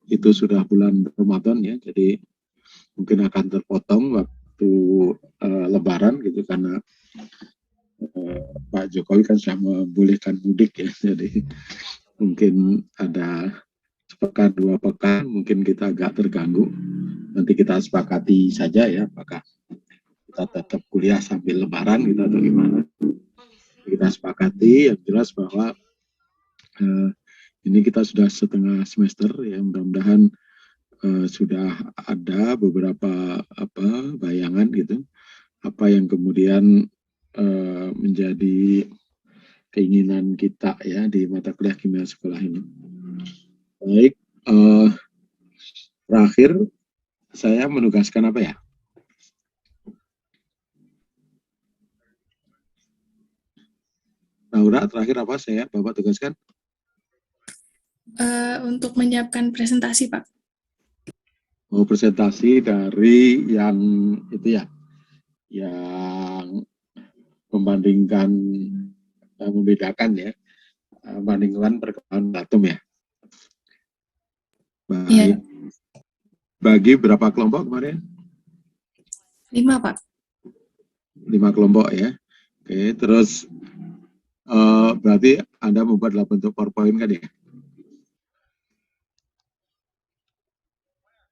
itu sudah bulan Ramadan ya, jadi mungkin akan terpotong waktu Lebaran gitu, karena Pak Jokowi kan sudah membolehkan mudik ya, jadi mungkin ada sepekan 2 pekan mungkin kita agak terganggu. Nanti kita sepakati saja ya, apakah kita tetap kuliah sambil Lebaran gitu atau gimana. Kita sepakati yang jelas bahwa ini kita sudah setengah semester ya, mudah-mudahan sudah ada beberapa bayangan gitu, apa yang kemudian menjadi keinginan kita ya di mata kuliah kimia sekolah ini. Baik, terakhir saya menugaskan apa ya? Naura, terakhir apa Bapak tugaskan? Untuk menyiapkan presentasi, Pak. Oh, presentasi dari yang itu ya, yang membandingkan, membedakan ya, membandingkan perkembangan datum ya. Baik. Iya. Bagi berapa kelompok kemarin? 5, Pak. 5 kelompok ya. Oke, terus berarti Anda membuat dalam bentuk PowerPoint kan ya?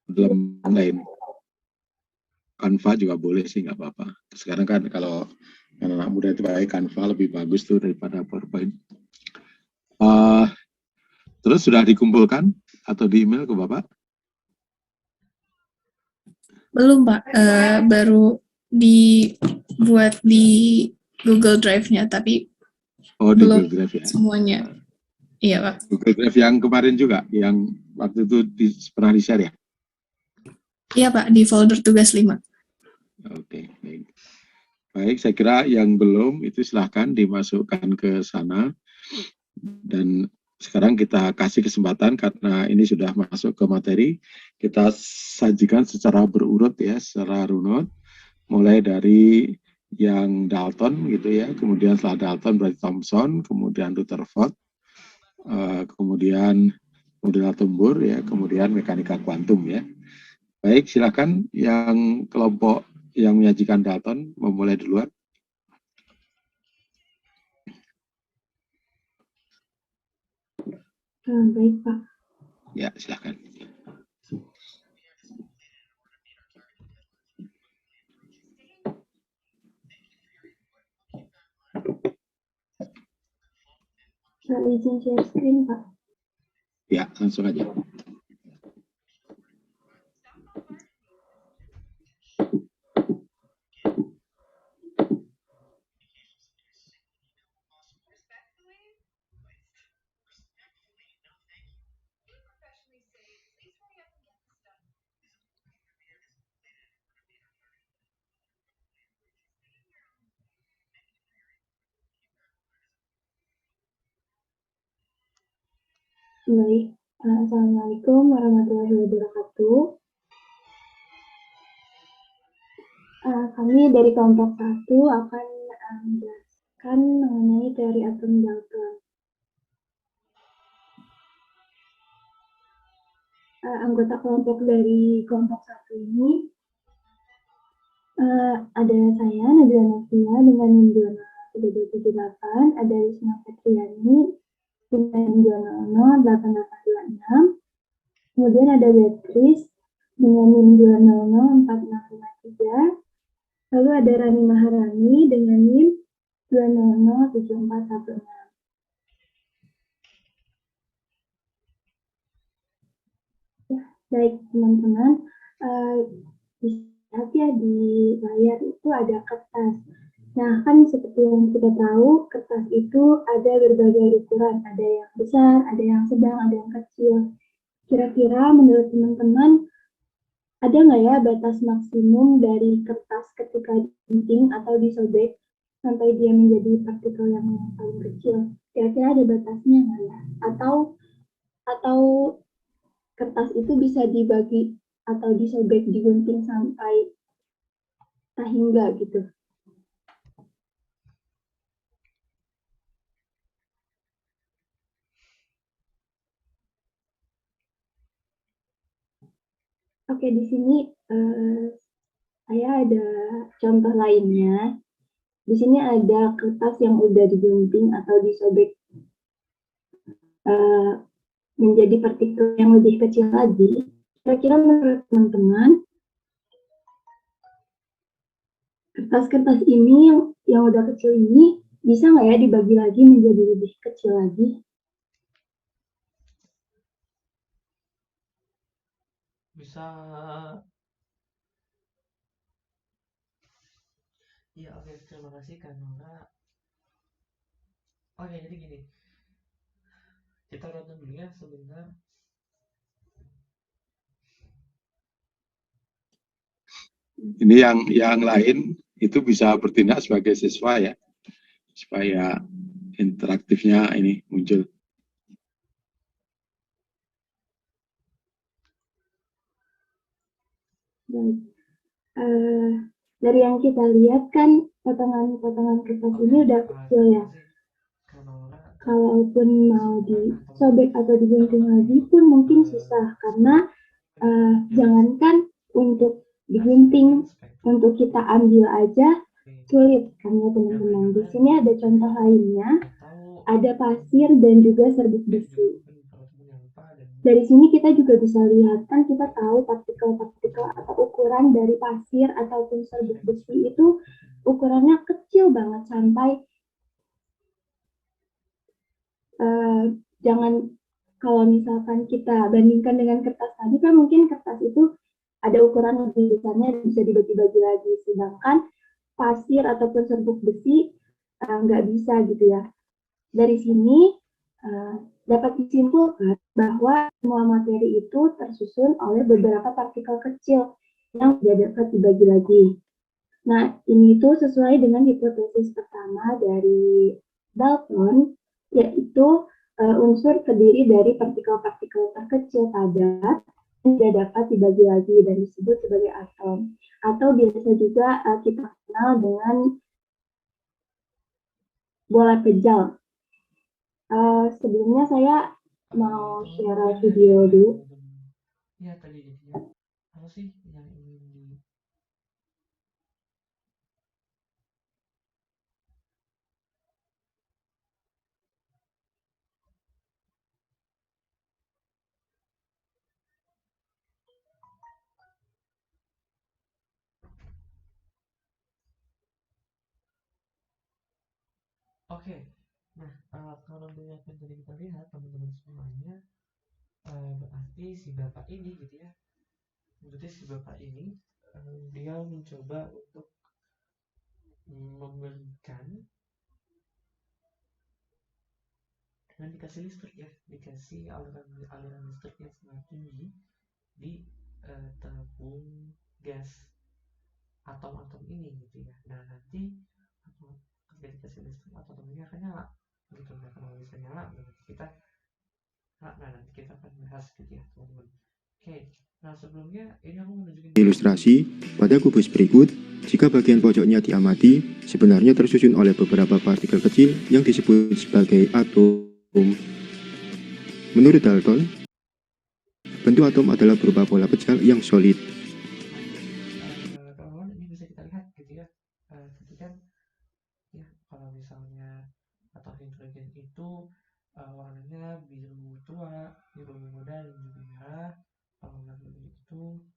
Dalam lain. Canva juga boleh sih, nggak apa-apa. Sekarang kan kalau anak muda itu pakai Canva lebih bagus tuh daripada PowerPoint. Terus sudah dikumpulkan atau di email ke Bapak? Belum, Pak. Baru dibuat di Google Drive-nya, tapi di belum Google Drive ya. Semuanya. Iya, Pak. Google Drive yang kemarin juga, yang waktu itu pernah di-share ya? Iya, Pak, di folder tugas 5. Oke, baik. Baik, saya kira yang belum itu silahkan dimasukkan ke sana. Dan sekarang kita kasih kesempatan karena ini sudah masuk ke materi, kita sajikan secara berurut ya, secara runut, mulai dari yang Dalton gitu ya, kemudian setelah Dalton berarti Thomson, kemudian Rutherford, kemudian model Tumbur ya, kemudian mekanika kuantum ya. Baik, silakan yang kelompok yang menyajikan Dalton memulai duluan. Baik, Pak. Ya, silakan. Izin share screen, Pak. Ya, langsung aja. Baik. Assalamualaikum warahmatullahi wabarakatuh. Kami dari kelompok 1 akan menjelaskan mengenai teori atom Dalton. Anggota kelompok dari kelompok 1 ini ada saya, Nabila Novia, dengan NIM 20278, ada Wisma Petriani dengan NIM 2008826, kemudian ada Beatrice dengan NIM 2004653, lalu ada Rani Maharani dengan NIM 2007416. Ya, baik teman-teman, lihat ya di layar itu ada kertas. Nah, kan seperti yang kita tahu, kertas itu ada berbagai ukuran, ada yang besar, ada yang sedang, ada yang kecil. Kira-kira menurut teman-teman, ada nggak ya batas maksimum dari kertas ketika digunting atau disobek sampai dia menjadi partikel yang paling kecil? Kira-kira ada batasnya nggak ya? Atau kertas itu bisa dibagi atau disobek, digunting sampai hingga gitu. Oke, di sini saya ada contoh lainnya. Di sini ada kertas yang udah digunting atau disobek menjadi partikel yang lebih kecil lagi. Kira-kira menurut teman-teman, kertas-kertas ini yang udah kecil ini bisa nggak ya dibagi lagi menjadi lebih kecil lagi? Bisa. Iya, oke, terima kasih Kak Nora. Oke, jadi gini, kita tonton dulu ya sebentar. Ini yang lain itu bisa bertindak sebagai siswa ya, supaya interaktifnya ini muncul. Dan dari yang kita lihat kan potongan-potongan kertas ini udah kecil ya. Kalaupun mau disobek atau digunting lagi pun mungkin susah, karena jangankan untuk digunting, untuk kita ambil aja sulit kan ya teman-teman. Di sini ada contoh lainnya, ada pasir dan juga serbuk besi. Dari sini kita juga bisa lihat, kan kita tahu partikel-partikel atau ukuran dari pasir ataupun serbuk besi itu ukurannya kecil banget, sampai jangan, kalau misalkan kita bandingkan dengan kertas tadi kan mungkin kertas itu ada ukuran lebih besarnya, bisa dibagi-bagi lagi, sedangkan pasir ataupun serbuk besi nggak bisa gitu ya. Dari sini dapat disimpulkan bahwa semua materi itu tersusun oleh beberapa partikel kecil yang tidak dapat dibagi lagi. Nah, ini tuh sesuai dengan hipotesis pertama dari Dalton, yaitu unsur terdiri dari partikel-partikel terkecil padat yang tidak dapat dibagi lagi dan disebut sebagai atom. Atau biasa juga kita kenal dengan bola kejal. Sebelumnya saya mau share video dulu. Ya, tadi jadinya apa sih yang ingin di Oke, nah kalau dari apa yang tadi kita lihat teman-teman semuanya, berarti si bapak ini gitu ya, berarti si bapak ini dia mencoba untuk memberikan dan dikasih listrik ya, dikasih aliran listrik yang sangat tinggi di tabung gas atom-atom ini gitu ya. Nah nanti ketika dikasih listrik atom ini akan nyala gitu. Nah kalau bisa nyala berarti kita nanti kita akan bahas gitu ya teman-teman. Oke, nah sebelumnya ini aku menunjukin ilustrasi pada kubus berikut. Jika bagian pojoknya diamati, sebenarnya tersusun oleh beberapa partikel kecil yang disebut sebagai atom. Menurut Dalton, bentuk atom adalah berupa bola pecah yang solid. Kawan-kawan, ini bisa kita lihat gitu ya. Jadi kan ya kalau misalnya atom hidrogen itu warnanya biru tua, biru muda dan juga merah. Kalau nggak begitu,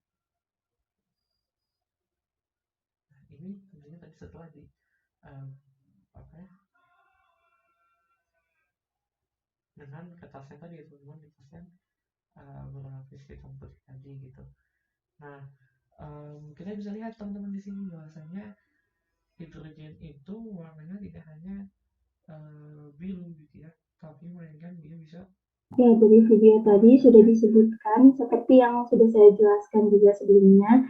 nah ini tentunya tadi setelah di apa ya, dengan kertasnya tadi ya teman-teman, kertasnya berlapis hitam putih tadi gitu. Nah kita bisa lihat teman-teman di sini bahwasanya hidrogen itu warnanya tidak hanya biru gitu ya, tapi melainkan dia bisa. Ya, dari video tadi sudah disebutkan seperti yang sudah saya jelaskan juga sebelumnya.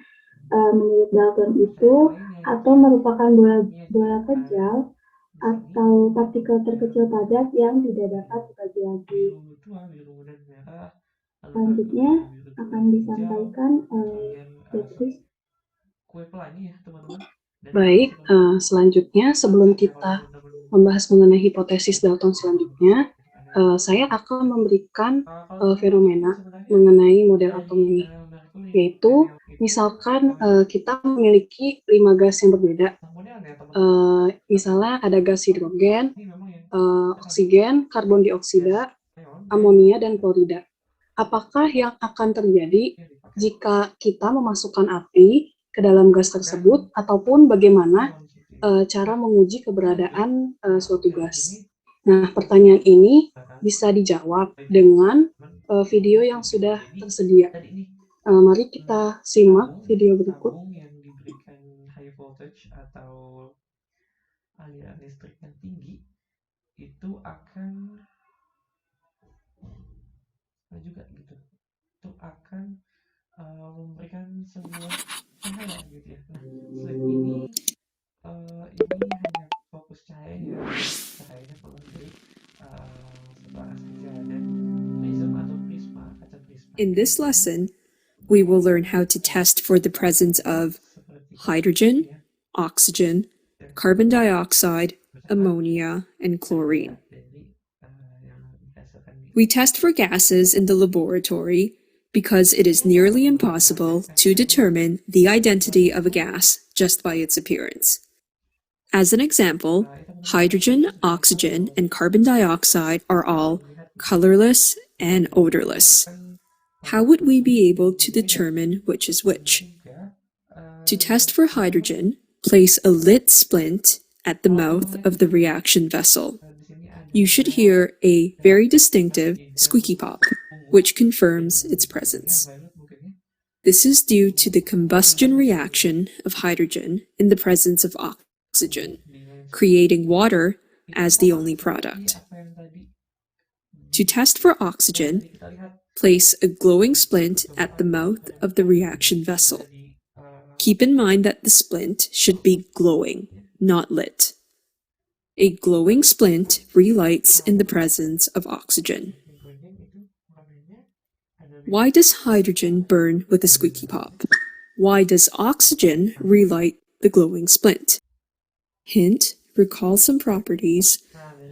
Menurut Dalton itu atau merupakan bola kejal atau partikel terkecil padat yang tidak dapat dibagi lagi. Selanjutnya akan disampaikan oleh Beatrice. Kue pelangi ya teman-teman. Baik, selanjutnya sebelum kita membahas mengenai hipotesis Dalton selanjutnya, saya akan memberikan fenomena mengenai model atom ini. yaitu misalkan kita memiliki 5 gas yang berbeda. Misalnya ada gas hidrogen, oksigen, karbon dioksida, amonia, dan klorida. Apakah yang akan terjadi jika kita memasukkan api ke dalam gas tersebut, ataupun bagaimana cara menguji keberadaan suatu gas? Nah, pertanyaan ini bisa dijawab dengan video yang sudah tersedia. Mari kita simak video berikut. Yang diberikan high voltage atau aliran listrik yang tinggi itu akan juga gitu, itu akan memberikan sebuah cahaya gitu ya. Nah, slide ini hanya fokus cahayanya keluar dari sebuah saja dan prism atau prisma, kaca prisma. In this lesson, we will learn how to test for the presence of hydrogen, oxygen, carbon dioxide, ammonia, and chlorine. We test for gases in the laboratory because it is nearly impossible to determine the identity of a gas just by its appearance. As an example, hydrogen, oxygen, and carbon dioxide are all colorless and odorless. How would we be able to determine which is which? To test for hydrogen, place a lit splint at the mouth of the reaction vessel. You should hear a very distinctive squeaky pop, which confirms its presence. This is due to the combustion reaction of hydrogen in the presence of oxygen, creating water as the only product. To test for oxygen, place a glowing splint at the mouth of the reaction vessel. Keep in mind that the splint should be glowing, not lit. A glowing splint relights in the presence of oxygen. Why does hydrogen burn with a squeaky pop? Why does oxygen relight the glowing splint? Hint, recall some properties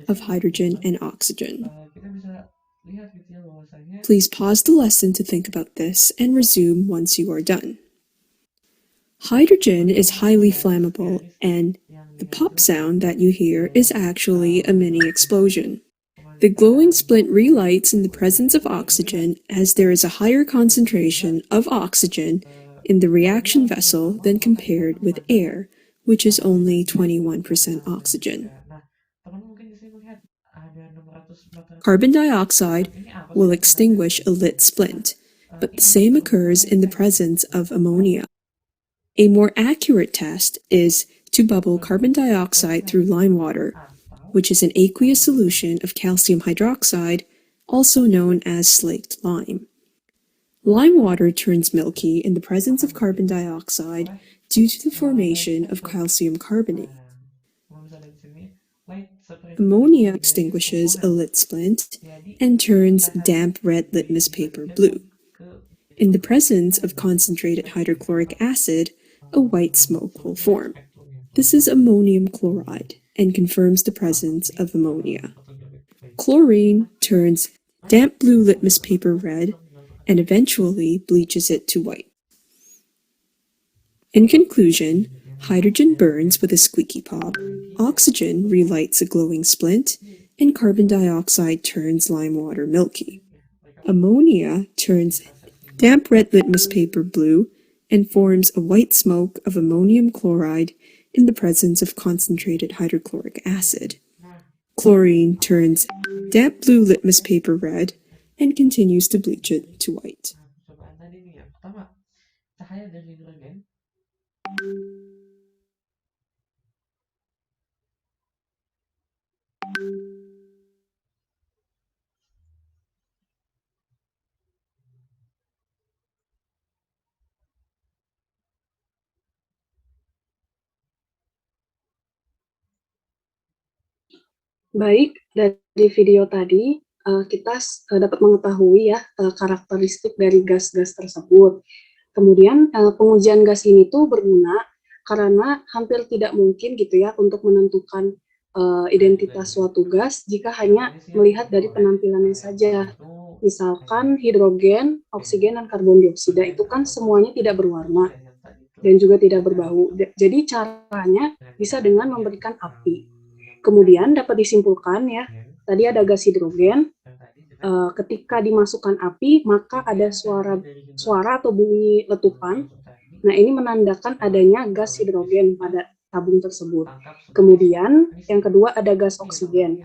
of hydrogen and oxygen. Please pause the lesson to think about this and resume once you are done. Hydrogen is highly flammable, and the pop sound that you hear is actually a mini explosion. The glowing splint relights in the presence of oxygen as there is a higher concentration of oxygen in the reaction vessel than compared with air, which is only 21% oxygen. Carbon dioxide will extinguish a lit splint, but the same occurs in the presence of ammonia. A more accurate test is to bubble carbon dioxide through lime water, which is an aqueous solution of calcium hydroxide, also known as slaked lime. Lime water turns milky in the presence of carbon dioxide due to the formation of calcium carbonate. Ammonia extinguishes a lit splint and turns damp red litmus paper blue. In the presence of concentrated hydrochloric acid, a white smoke will form. This is ammonium chloride and confirms the presence of ammonia. Chlorine turns damp blue litmus paper red and eventually bleaches it to white. In conclusion, hydrogen burns with a squeaky pop, oxygen relights a glowing splint, and carbon dioxide turns lime water milky. Ammonia turns damp red litmus paper blue and forms a white smoke of ammonium chloride in the presence of concentrated hydrochloric acid. Chlorine turns damp blue litmus paper red and continues to bleach it to white. Baik, dari video tadi kita dapat mengetahui ya karakteristik dari gas-gas tersebut. Kemudian pengujian gas ini tuh berguna karena hampir tidak mungkin gitu ya untuk menentukan identitas suatu gas jika hanya melihat dari penampilannya saja. Misalkan hidrogen, oksigen, dan karbon dioksida itu kan semuanya tidak berwarna dan juga tidak berbau. Jadi caranya bisa dengan memberikan api. Kemudian dapat disimpulkan ya, tadi ada gas hidrogen, ketika dimasukkan api maka ada suara atau bunyi letupan. Nah, ini menandakan adanya gas hidrogen pada tabung tersebut. Kemudian yang kedua ada gas oksigen.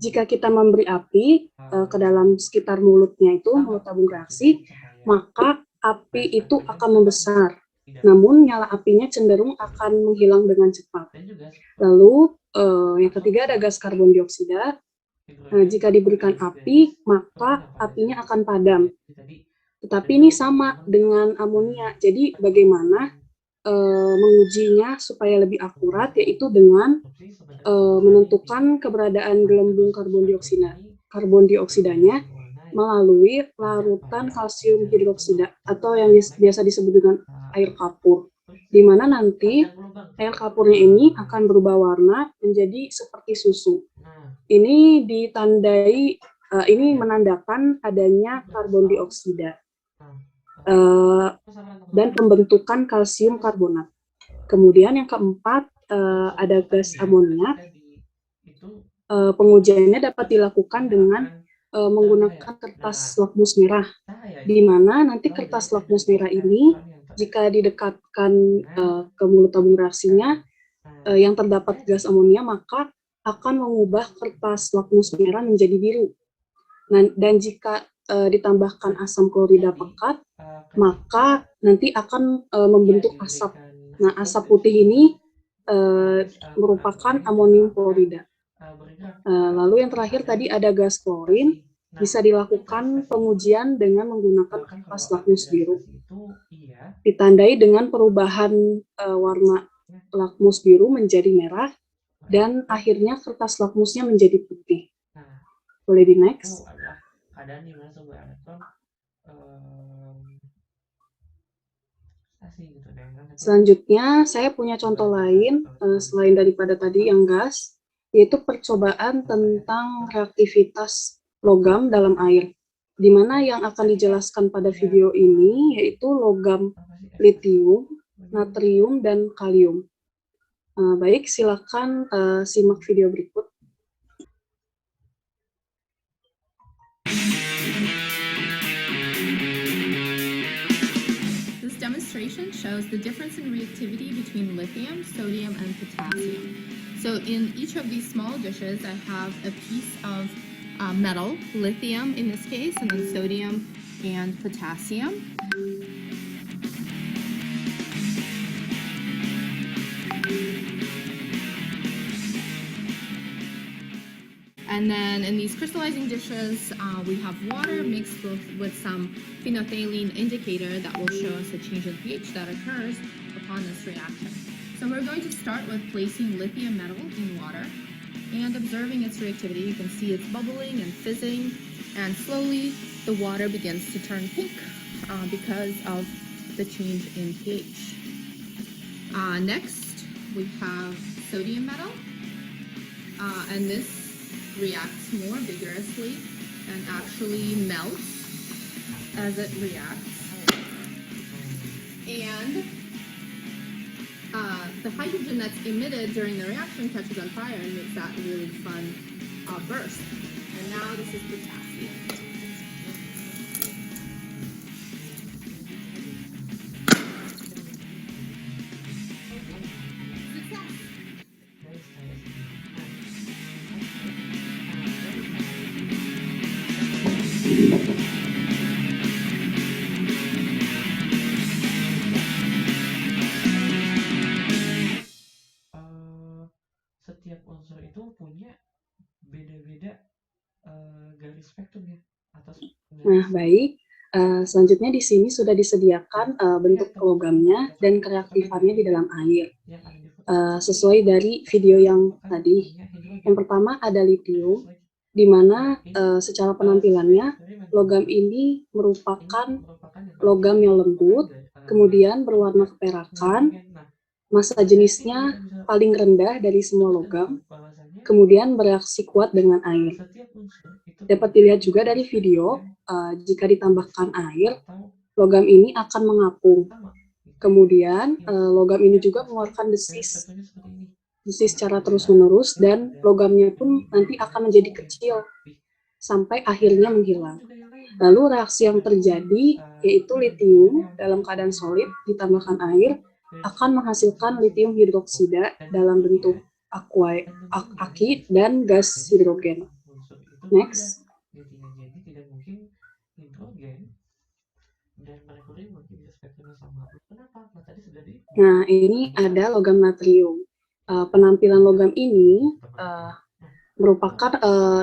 Jika kita memberi api ke dalam sekitar mulutnya itu, mulut tabung reaksi, maka api itu akan membesar. Namun nyala apinya cenderung akan menghilang dengan cepat. Lalu yang ketiga ada gas karbon dioksida. Jika diberikan api, maka apinya akan padam. Tetapi ini sama dengan amonia. Jadi bagaimana mengujinya supaya lebih akurat, yaitu dengan menentukan keberadaan gelembung karbon dioksidanya melalui larutan kalsium hidroksida atau yang biasa disebut dengan air kapur, di mana nanti air kapurnya ini akan berubah warna menjadi seperti susu. Ini ditandai, ini menandakan adanya karbon dioksida dan pembentukan kalsium karbonat. Kemudian yang keempat ada gas amonia. Pengujiannya dapat dilakukan dengan menggunakan kertas lakmus merah, di mana nanti kertas lakmus merah ini jika didekatkan ke mulut tabung reaksinya yang terdapat gas amonia, maka akan mengubah kertas lakmus merah menjadi biru. Nah, dan jika ditambahkan asam klorida pekat, maka nanti akan membentuk asap. Nah, asap putih ini merupakan amonium klorida. Lalu yang terakhir tadi ada gas klorin. Bisa dilakukan pengujian dengan menggunakan kertas lakmus biru. Ditandai dengan perubahan warna lakmus biru menjadi merah, dan akhirnya kertas lakmusnya menjadi putih. Boleh di next. Selanjutnya, saya punya contoh lain selain daripada tadi yang gas, yaitu percobaan tentang reaktivitas logam dalam air, di mana yang akan dijelaskan pada video ini yaitu logam litium, natrium, dan kalium. Baik, silakan simak video berikut. This demonstration shows the difference in reactivity between lithium, sodium, and potassium. So in each of these small dishes, I have a piece of metal, lithium in this case, and then sodium and potassium. And then in these crystallizing dishes, we have water mixed with some phenolphthalein indicator that will show us a change in pH that occurs upon this reaction. So we're going to start with placing lithium metal in water and observing its reactivity. You can see it's bubbling and fizzing, and slowly the water begins to turn pink because of the change in pH. Next, we have sodium metal, and this reacts more vigorously and actually melts as it reacts. And the hydrogen that's emitted during the reaction catches on fire and makes that really fun burst. And now this is potassium. Setiap unsur itu punya beda-beda garis spektrum ya atas. Nah, baik. Selanjutnya di sini sudah disediakan bentuk logamnya dan kereaktifannya di dalam air. Sesuai dari video yang tadi. Yang pertama ada litium, di mana secara penampilannya logam ini merupakan logam yang lembut, kemudian berwarna keperakan, massa jenisnya paling rendah dari semua logam, kemudian bereaksi kuat dengan air. Dapat dilihat juga dari video, jika ditambahkan air, logam ini akan mengapung. Kemudian, logam ini juga mengeluarkan desis secara terus-menerus, dan logamnya pun nanti akan menjadi kecil sampai akhirnya menghilang. Lalu reaksi yang terjadi yaitu litium dalam keadaan solid ditambahkan air akan menghasilkan litium hidroksida dalam bentuk aki dan gas hidrogen. Next. Jadi tidak mungkin hidrogen dan merkuri mungkin bisa spektrumnya sama. Kenapa? Nah, tadi sudah di. Nah, ini ada logam natrium. Penampilan logam ini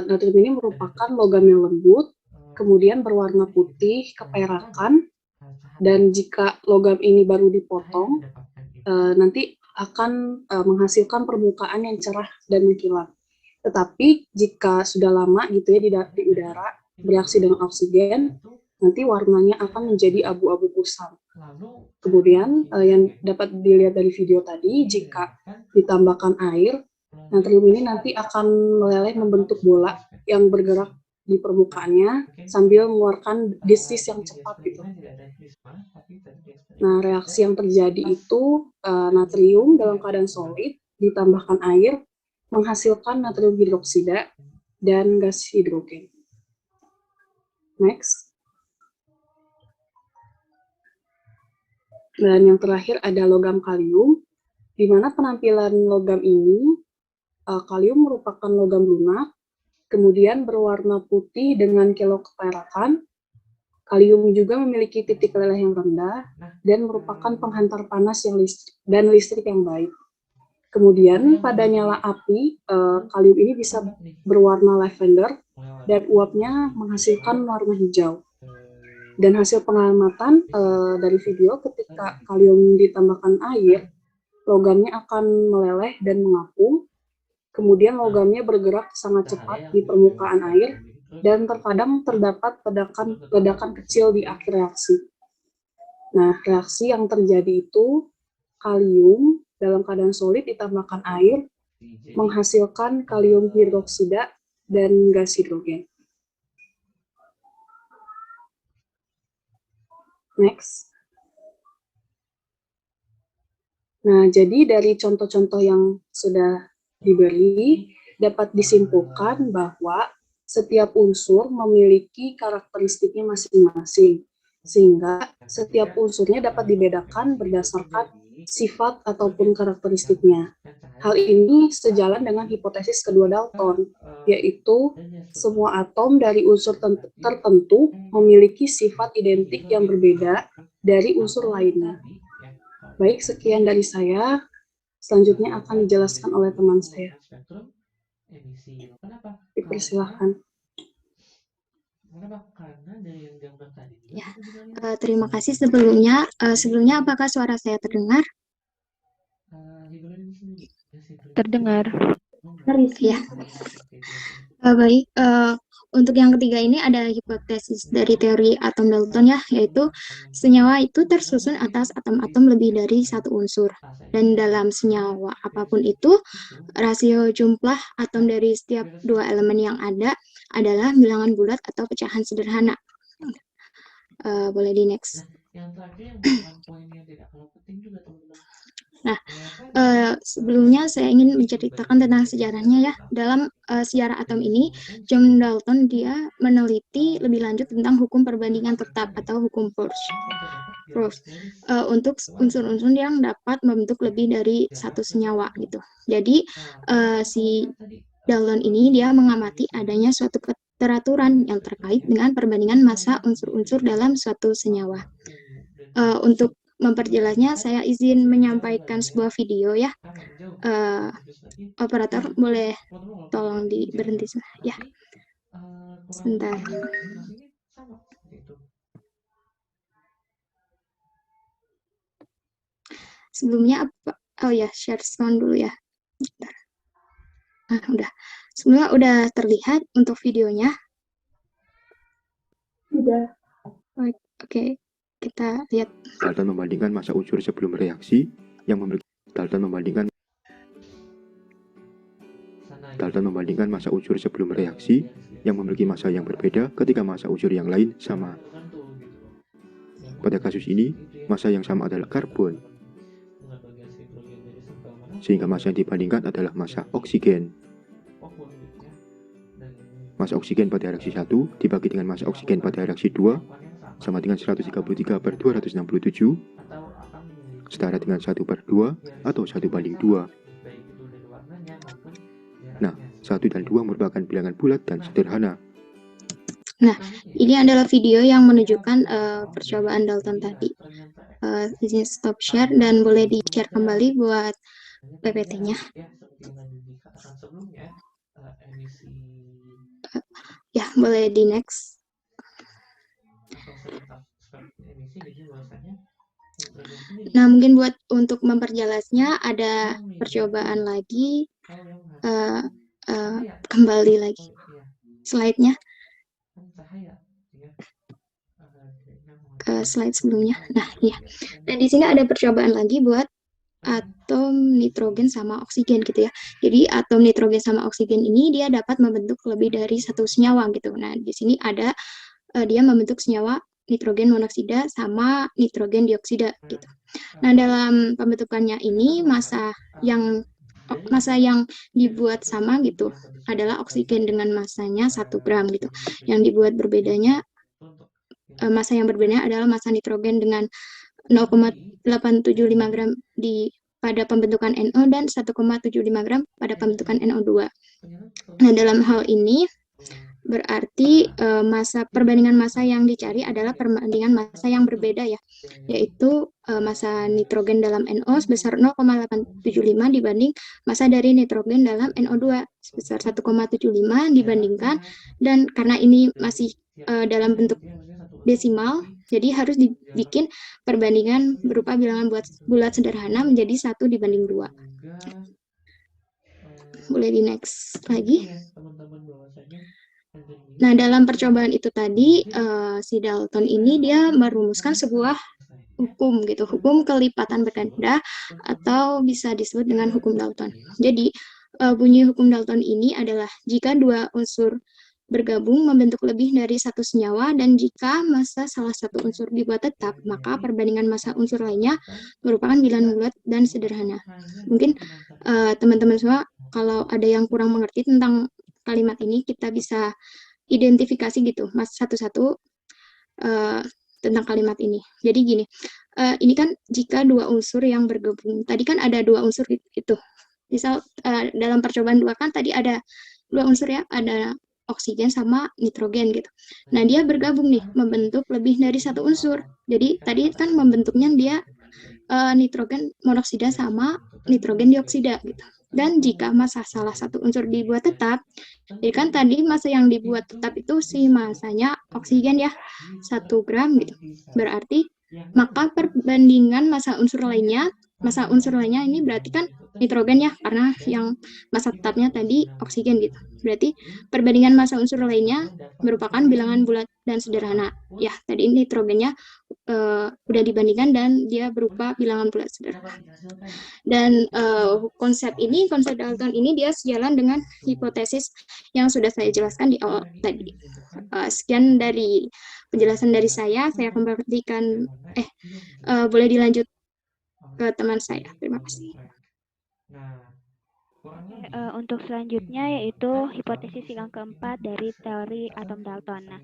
natrium ini merupakan logam yang lembut, kemudian berwarna putih keperakan, dan jika logam ini baru dipotong, nanti akan menghasilkan permukaan yang cerah dan mengkilat. Tetapi jika sudah lama gitu ya di udara bereaksi dengan oksigen, nanti warnanya akan menjadi abu-abu kusam. Kemudian yang dapat dilihat dari video tadi, jika ditambahkan air, natrium ini nanti akan meleleh membentuk bola yang bergerak di permukaannya sambil mengeluarkan desis yang cepat gitu. Nah, reaksi yang terjadi itu natrium dalam keadaan solid ditambahkan air menghasilkan natrium hidroksida dan gas hidrogen. Next. Dan yang terakhir ada logam kalium, di mana penampilan logam ini, kalium merupakan logam lunak, kemudian berwarna putih dengan kilau keperakan. Kalium juga memiliki titik leleh yang rendah dan merupakan penghantar panas dan listrik yang baik. Kemudian pada nyala api, kalium ini bisa berwarna lavender dan uapnya menghasilkan warna hijau. Dan hasil pengamatan dari video, ketika kalium ditambahkan air, logamnya akan meleleh dan mengapung. Kemudian logamnya bergerak sangat cepat di permukaan air, dan terkadang terdapat ledakan kecil di akhir reaksi. Nah, reaksi yang terjadi itu, kalium dalam keadaan solid ditambahkan air, menghasilkan kalium hidroksida dan gas hidrogen. Next. Nah, jadi dari contoh-contoh yang sudah diberi, dapat disimpulkan bahwa setiap unsur memiliki karakteristiknya masing-masing, sehingga setiap unsurnya dapat dibedakan berdasarkan sifat ataupun karakteristiknya. Hal ini sejalan dengan hipotesis kedua Dalton, yaitu semua atom dari unsur tertentu memiliki sifat identik yang berbeda dari unsur lainnya. Baik, sekian dari saya. Selanjutnya akan dijelaskan oleh teman saya. Dipersilahkan. Ya, terima kasih sebelumnya. Sebelumnya apakah suara saya terdengar? Terdengar. Ya. Baik. Untuk yang ketiga ini ada hipotesis dari teori atom Dalton ya, yaitu senyawa itu tersusun atas atom-atom lebih dari satu unsur. Dan dalam senyawa apapun itu, rasio jumlah atom dari setiap dua elemen yang ada adalah bilangan bulat atau pecahan sederhana. Boleh di next. Nah, sebelumnya saya ingin menceritakan tentang sejarahnya ya. Dalam sejarah atom ini, John Dalton dia meneliti lebih lanjut tentang hukum perbandingan tetap atau hukum Proust untuk unsur-unsur yang dapat membentuk lebih dari satu senyawa gitu. Jadi si Dalton ini dia mengamati adanya suatu keteraturan yang terkait dengan perbandingan massa unsur-unsur dalam suatu senyawa. Untuk memperjelasnya, saya izin menyampaikan sebuah video ya. Operator boleh tolong berhenti ya. Sebentar. Sebelumnya apa? Oh ya, share screen dulu ya. Bentar. Nah, udah. Semua udah terlihat untuk videonya? Sudah. Oke. Kita lihat. Dalton membandingkan massa unsur sebelum reaksi yang memberikan Dalton membandingkan Dalton membandingkan massa unsur sebelum reaksi yang memiliki massa yang berbeda ketika massa unsur yang lain sama. Pada kasus ini, massa yang sama adalah karbon, sehingga massa yang dibandingkan adalah massa oksigen. Massa oksigen pada reaksi 1 dibagi dengan massa oksigen pada reaksi 2 sama dengan 133/267, setara dengan 1/2 atau 1/2. Nah, 1 dan 2 merupakan bilangan bulat dan sederhana. Nah, ini adalah video yang menunjukkan percobaan Dalton tadi. Izin stop share dan boleh di-share kembali buat PPT-nya. Ya, boleh di next. Nah, mungkin untuk memperjelasnya ada percobaan lagi. Kembali lagi slide-nya. Ke slide sebelumnya. Nah, iya. Dan di sini ada percobaan lagi buat atom nitrogen sama oksigen gitu ya. Jadi atom nitrogen sama oksigen ini dia dapat membentuk lebih dari satu senyawa gitu. Nah, di sini ada dia membentuk senyawa nitrogen monoksida sama nitrogen dioksida gitu. Nah, dalam pembentukannya ini massa yang dibuat sama gitu adalah oksigen dengan massanya 1 gram gitu. Yang dibuat berbedanya massa yang berbeda adalah massa nitrogen dengan 0,875 gram pada pembentukan NO dan 1,75 gram pada pembentukan NO2. Nah, dalam hal ini berarti perbandingan massa yang dicari adalah perbandingan massa yang berbeda ya, yaitu massa nitrogen dalam NO sebesar 0,875 dibanding massa dari nitrogen dalam NO2 sebesar 1,75 dibandingkan, dan karena ini masih dalam bentuk desimal, jadi harus dibikin perbandingan berupa bilangan bulat sederhana menjadi 1/2. Boleh di next lagi. Nah, dalam percobaan itu tadi si Dalton ini dia merumuskan sebuah hukum gitu, hukum kelipatan berganda atau bisa disebut dengan hukum Dalton. Jadi bunyi hukum Dalton ini adalah jika dua unsur bergabung membentuk lebih dari satu senyawa dan jika massa salah satu unsur dibuat tetap, maka perbandingan massa unsur lainnya merupakan bilangan bulat dan sederhana. Mungkin teman-teman semua kalau ada yang kurang mengerti tentang kalimat ini, kita bisa identifikasi gitu mas satu-satu tentang kalimat ini. Jadi gini, ini kan jika dua unsur yang bergabung, tadi kan ada dua unsur itu. Misal dalam percobaan 2 kan tadi ada dua unsur ya, ada oksigen sama nitrogen gitu. Nah, dia bergabung nih, membentuk lebih dari satu unsur. Jadi tadi kan membentuknya dia nitrogen monoksida sama nitrogen dioksida gitu. Dan jika massa salah satu unsur dibuat tetap, jadi kan tadi massa yang dibuat tetap itu si massanya oksigen ya, 1 gram gitu. Berarti maka perbandingan massa unsur lainnya ini berarti kan nitrogen ya, karena yang massa tetapnya tadi oksigen gitu. Berarti perbandingan massa unsur lainnya merupakan bilangan bulat dan sederhana. Ya, tadi nitrogennya udah dibandingkan dan dia berupa bilangan bulat sederhana. Dan konsep Dalton ini dia sejalan dengan hipotesis yang sudah saya jelaskan di awal tadi. Sekian dari penjelasan dari saya kembalikan boleh dilanjut ke teman saya. Terima kasih. Untuk selanjutnya yaitu hipotesis yang keempat dari teori atom Dalton. Nah,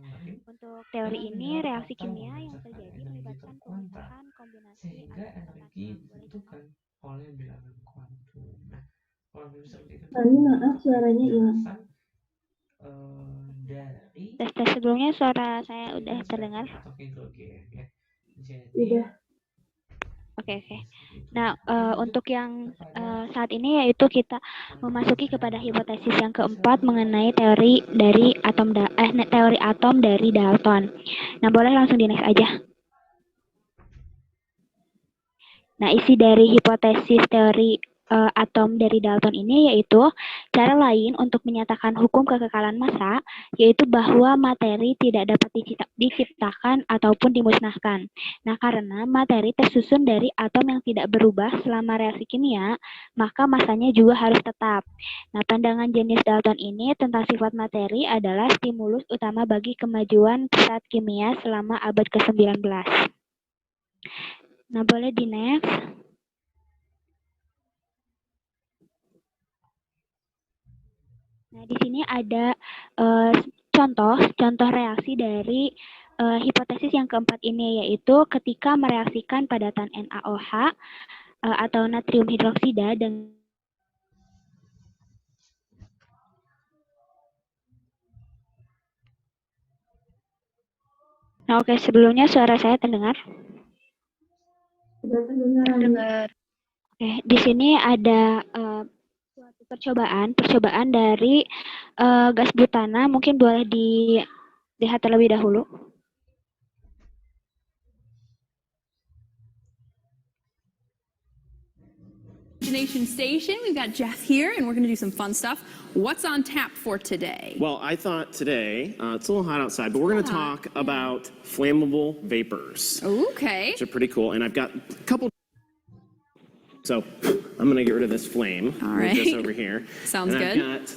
untuk teori ini reaksi kimia yang terjadi melibatkan pemisahan kombinasi energi dibutuhkan oleh bilangan kuantum. Nah, kalau misalnya maaf suaranya hilang. Dari tes sebelumnya suara saya udah terdengar. Udah. Oke. Nah, untuk yang saat ini yaitu kita memasuki kepada hipotesis yang keempat mengenai teori atom dari Dalton. Nah, boleh langsung di next aja. Nah, isi dari hipotesis teori atom dari Dalton ini, yaitu cara lain untuk menyatakan hukum kekekalan massa, yaitu bahwa materi tidak dapat diciptakan ataupun dimusnahkan. Nah, karena materi tersusun dari atom yang tidak berubah selama reaksi kimia, maka massanya juga harus tetap. Nah, pandangan jenis Dalton ini tentang sifat materi adalah stimulus utama bagi kemajuan pesat kimia selama abad ke-19. Nah, boleh di next. Nah, di sini ada contoh reaksi dari hipotesis yang keempat ini, yaitu ketika mereaksikan padatan NaOH atau natrium hidroksida dengan Nah, oke, sebelumnya suara saya terdengar? Sudah terdengar. Oke, di sini ada suatu percobaan dari gas butana, mungkin boleh dilihat terlebih dahulu. Imagination Station. We've got Jeff here, and we're going to do some fun stuff. What's on tap for today? Well, I thought today, it's a little hot outside, but we're going to talk about flammable vapors. Okay. Which are pretty cool, and I've got a couple. So I'm going to get rid of this flame. All Move right. this over here. Sounds and good. I've got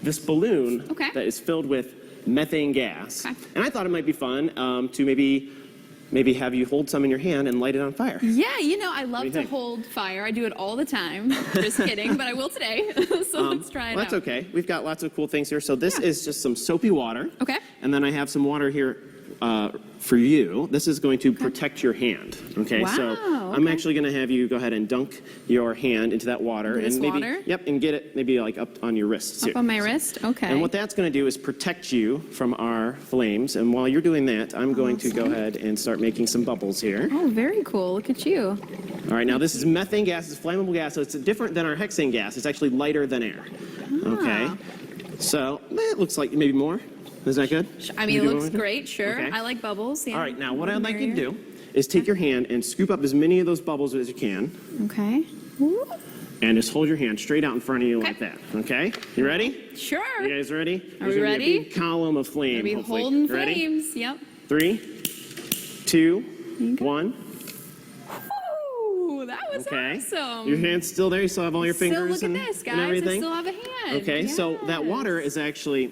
this balloon that is filled with methane gas. Okay. And I thought it might be fun to maybe have you hold some in your hand and light it on fire. Yeah, you know, I do love you to think? hold fire. I do it all the time. Just kidding, but I will today. So let's try it Well, that's out. okay. We've got lots of cool things here. So this is just some soapy water. Okay. And then I have some water here for you. This is going to protect your hand. Okay. So Wow, I'm okay. actually going to have you go ahead and dunk your hand into that water Into this and maybe water? Yep, and get it maybe like up on your wrists Up here. on my wrist? Okay. And what that's going to do is protect you from our flames. And while you're doing that, I'm going to go ahead and start making some bubbles here. Oh, very cool. Look at you. All right, now this is methane gas, it's flammable gas, so it's different than our hexane gas. It's actually lighter than air. Okay, so it looks like maybe more. Is that good? I mean, You it do looks want me to? great, sure. Okay. I like bubbles. Yeah. All right, now what I'd like you to Merrier. do is take your hand and scoop up as many of those bubbles as you can, Okay. Woo. and just hold your hand straight out in front of you like that. Okay, you ready? Sure. You guys ready? Are There's we gonna be a ready? big column of flame. Gonna be hopefully. holding You ready? flames. Yep. 3, 2, 1. Ooh, that was Okay. awesome. Your hand's still there. You still have all your fingers So look and, at this, and guys. I everything. still have a hand. Okay, so that water Yes. is actually,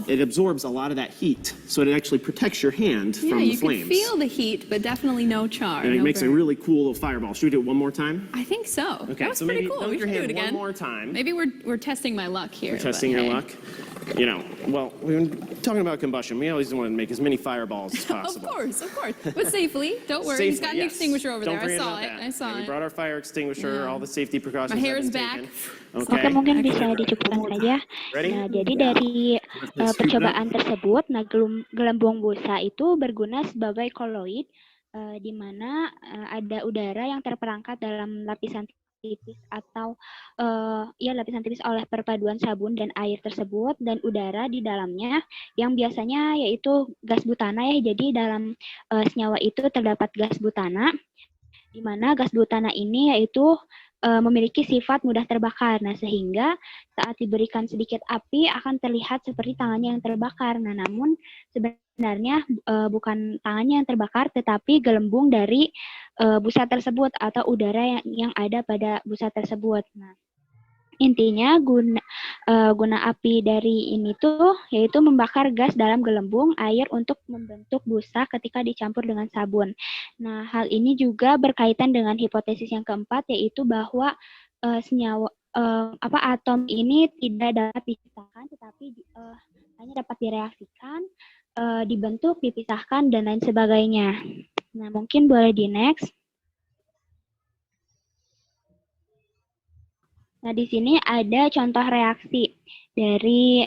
it absorbs a lot of that heat, so it actually protects your hand Yeah, from the you flames. can feel the heat, but definitely no char. and it no makes a burn. really cool little fireball. Should we do it one more time? I think so. Okay, that was so pretty maybe cool. dunk We your should do hand it again. one more time. Maybe we're testing my luck here. We're but testing your hey. luck. You know, well, we've been talking about combustion. We always want to make as many fireballs as Of possible. course, but safely. Don't worry. He's Safely, got an yes. extinguisher over Don't there. I forget saw about it. that. I saw Yeah, we it. brought our fire extinguisher, Yeah. all the safety precautions. My hair have is been back. taken. Oke, Okay. mungkin bisa dicukupkan saja. Ready? Nah, jadi dari percobaan tersebut, nah gelembung busa itu berguna sebagai koloid, di mana ada udara yang terperangkap dalam lapisan tipis atau lapisan tipis oleh perpaduan sabun dan air tersebut, dan udara di dalamnya yang biasanya yaitu gas butana ya. Jadi dalam senyawa itu terdapat gas butana, di mana gas butana ini yaitu memiliki sifat mudah terbakar. Nah, sehingga saat diberikan sedikit api akan terlihat seperti tangannya yang terbakar. Nah, namun sebenarnya bukan tangannya yang terbakar, tetapi gelembung dari busa tersebut atau udara yang ada pada busa tersebut. Nah, intinya guna api dari ini tuh yaitu membakar gas dalam gelembung air untuk membentuk busa ketika dicampur dengan sabun. Nah, hal ini juga berkaitan dengan hipotesis yang keempat, yaitu bahwa senyawa atom ini tidak dapat diciptakan, tetapi hanya dapat direaksikan, dibentuk, dipisahkan, dan lain sebagainya. Nah, mungkin boleh di next. Nah, di sini ada contoh reaksi dari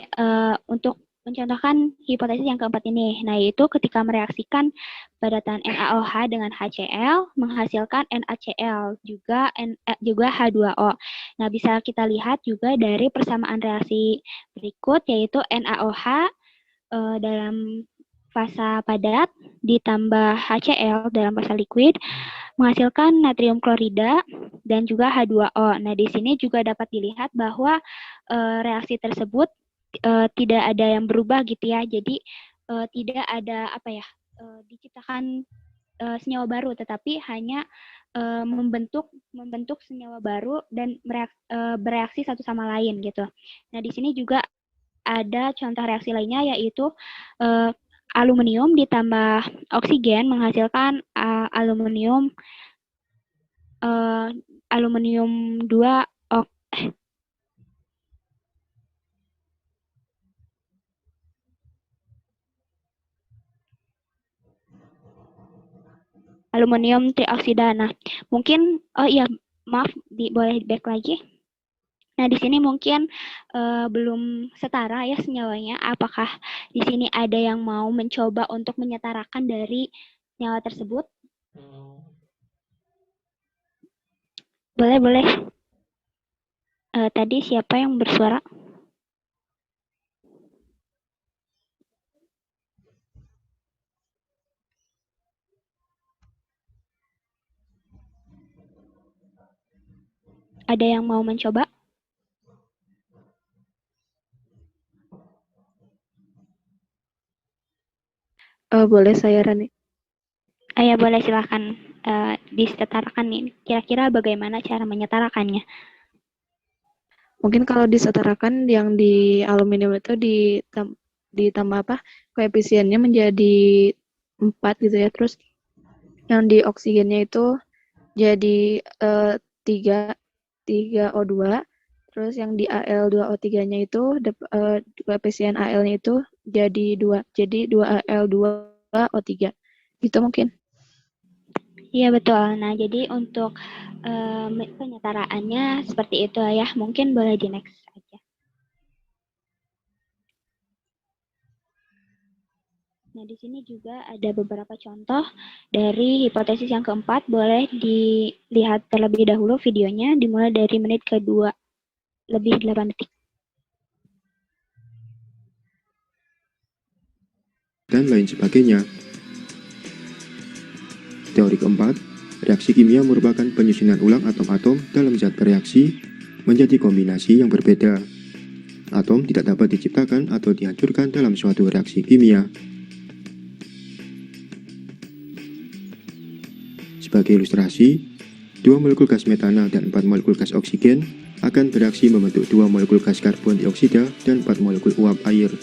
untuk mencontohkan hipotesis yang keempat ini. Nah, yaitu ketika mereaksikan padatan NaOH dengan HCl menghasilkan NaCl juga H2O. Nah, bisa kita lihat juga dari persamaan reaksi berikut, yaitu NaOH dalam fasa padat ditambah HCl dalam fasa liquid menghasilkan natrium klorida dan juga H2O. Nah, di sini juga dapat dilihat bahwa reaksi tersebut tidak ada yang berubah gitu ya. Jadi tidak ada diciptakan senyawa baru, tetapi hanya membentuk senyawa baru dan bereaksi satu sama lain gitu. Nah, di sini juga ada contoh reaksi lainnya, yaitu aluminium ditambah oksigen menghasilkan aluminium 2 aluminium trioksida. Nah, mungkin maaf, boleh back lagi. Nah, di sini mungkin belum setara ya senyawanya. Apakah di sini ada yang mau mencoba untuk menyetarakan dari senyawa tersebut? Boleh. Tadi siapa yang bersuara? Ada yang mau mencoba? Boleh saya, Rani? Ya, boleh, silahkan disetarakan nih. Kira-kira bagaimana cara menyetarakannya? Mungkin kalau disetarakan yang di aluminium itu ditambah koefisiennya menjadi 4 gitu ya. Terus yang di oksigennya itu jadi 3O2. Terus yang di Al2O3-nya itu koefisien Al-nya itu jadi 2. Jadi 2Al2O3. Gitu mungkin. Iya, betul. Nah, jadi untuk penyetaraannya seperti itu ya. Mungkin boleh di next aja. Nah, di sini juga ada beberapa contoh dari hipotesis yang keempat. Boleh dilihat terlebih dahulu videonya, dimulai dari menit ke-2 lebih 8 detik. Dan lain sebagainya. Teori keempat, reaksi kimia merupakan penyusunan ulang atom-atom dalam zat bereaksi menjadi kombinasi yang berbeda. Atom tidak dapat diciptakan atau dihancurkan dalam suatu reaksi kimia. Sebagai ilustrasi, 2 molekul gas metana dan 4 molekul gas oksigen akan bereaksi membentuk 2 molekul gas karbon dioksida dan 4 molekul uap air.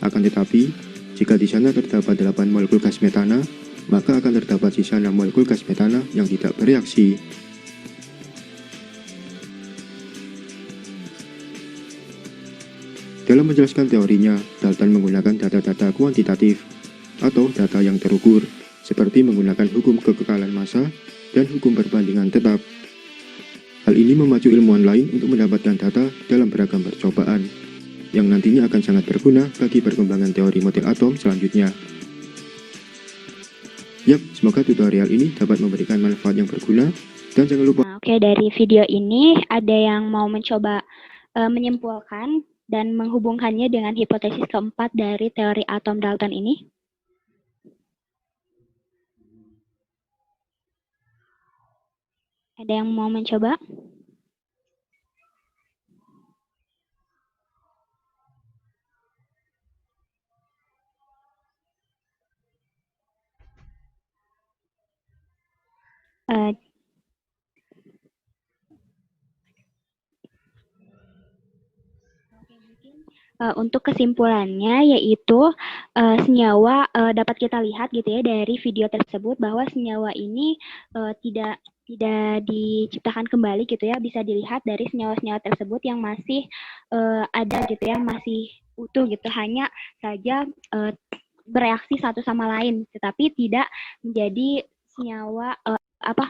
Akan tetapi, jika di sana terdapat 8 molekul gas metana, maka akan terdapat sisa 6 molekul gas metana yang tidak bereaksi. Dalam menjelaskan teorinya, Dalton menggunakan data-data kuantitatif atau data yang terukur, seperti menggunakan hukum kekekalan massa dan hukum perbandingan tetap. Hal ini memacu ilmuwan lain untuk mendapatkan data dalam beragam percobaan, yang nantinya akan sangat berguna bagi perkembangan teori model atom selanjutnya. Yap, semoga tutorial ini dapat memberikan manfaat yang berguna, dan jangan lupa... Oke, dari video ini ada yang mau mencoba menyimpulkan dan menghubungkannya dengan hipotesis keempat dari teori atom Dalton ini? Ada yang mau mencoba? Untuk kesimpulannya, yaitu senyawa dapat kita lihat gitu ya dari video tersebut bahwa senyawa ini tidak diciptakan kembali gitu ya, bisa dilihat dari senyawa-senyawa tersebut yang masih ada gitu ya, masih utuh gitu, hanya saja bereaksi satu sama lain, tetapi tidak menjadi senyawa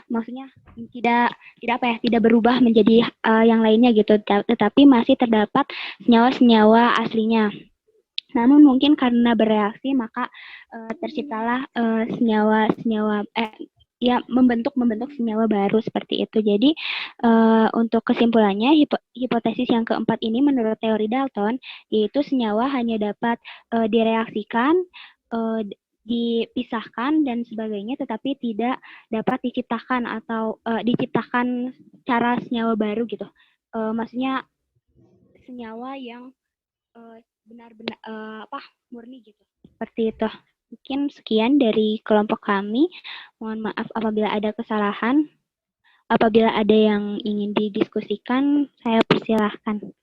maksudnya tidak berubah menjadi yang lainnya gitu, tetapi masih terdapat senyawa-senyawa aslinya. Namun mungkin karena bereaksi maka terciptalah membentuk senyawa baru seperti itu. Jadi untuk kesimpulannya, hipotesis yang keempat ini menurut teori Dalton, yaitu senyawa hanya dapat direaksikan dipisahkan dan sebagainya, tetapi tidak dapat diciptakan atau diciptakan cara senyawa baru gitu. Maksudnya senyawa yang benar-benar murni gitu. Seperti itu. Mungkin sekian dari kelompok kami. Mohon maaf apabila ada kesalahan. Apabila ada yang ingin didiskusikan, saya persilahkan.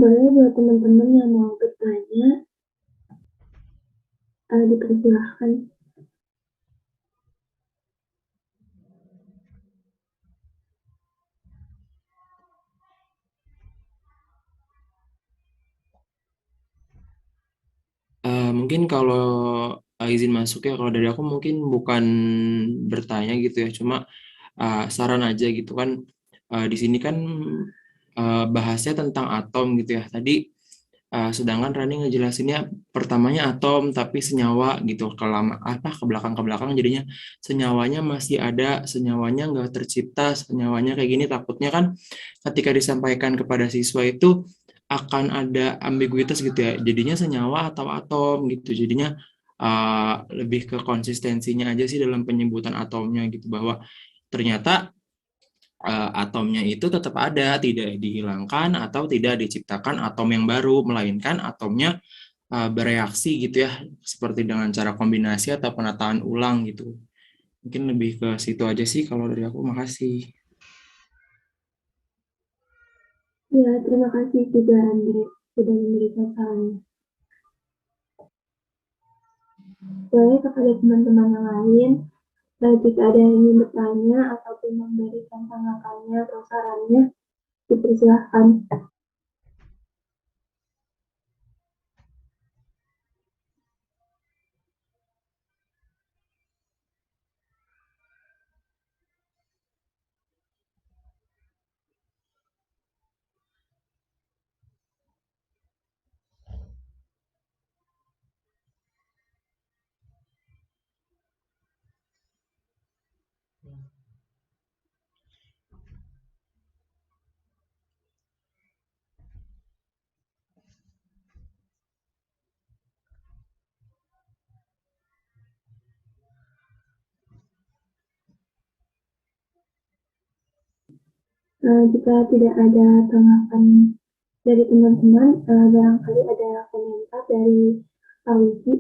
Boleh buat teman-teman yang mau bertanya, dipersilahkan. Mungkin kalau izin masuk ya, kalau dari aku mungkin bukan bertanya gitu ya, cuma saran aja gitu kan. Di sini kan bahasnya tentang atom gitu ya. Tadi sedangkan Rani ngejelasinnya pertamanya atom tapi senyawa gitu, ke belakang jadinya senyawanya masih ada, senyawanya nggak tercipta, senyawanya kayak gini. Takutnya kan ketika disampaikan kepada siswa itu akan ada ambiguitas gitu ya, jadinya senyawa atau atom gitu. Jadinya lebih ke konsistensinya aja sih dalam penyebutan atomnya gitu, bahwa ternyata atomnya itu tetap ada, tidak dihilangkan atau tidak diciptakan atom yang baru, melainkan atomnya bereaksi gitu ya, seperti dengan cara kombinasi atau penataan ulang gitu. Mungkin lebih ke situ aja sih kalau dari aku. Makasih. Ya, terima kasih juga Andre sudah memberikan sarannya. Boleh kepada teman-teman yang lain, jika ada yang ingin bertanya ataupun memberikan tanggapannya atau sarannya, dipersilahkan. Jika tidak ada tanggapan dari teman-teman, barangkali ada komentar dari Pak Wiki.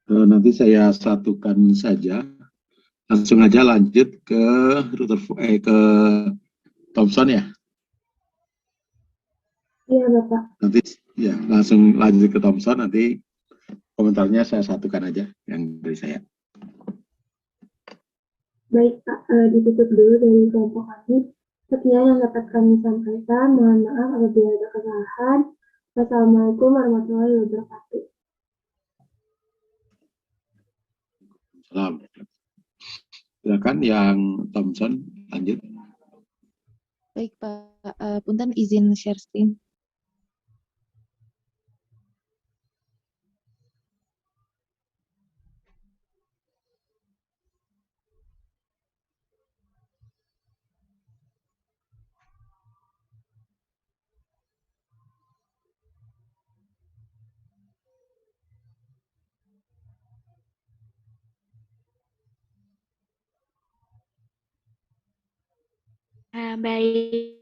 Nanti saya satukan saja, langsung aja lanjut ke ke Thomson ya. Iya Bapak. Nanti ya langsung lanjut ke Thomson, nanti komentarnya saya satukan aja yang dari saya. Baik Pak, ditutup dulu dari kelompok kami. Sekian yang dapat kami sampaikan. Mohon maaf apabila ada kesalahan. Wassalamualaikum warahmatullahi wabarakatuh. Salam. Silakan yang Thomson lanjut. Baik Pak, punten izin share screen. Baik.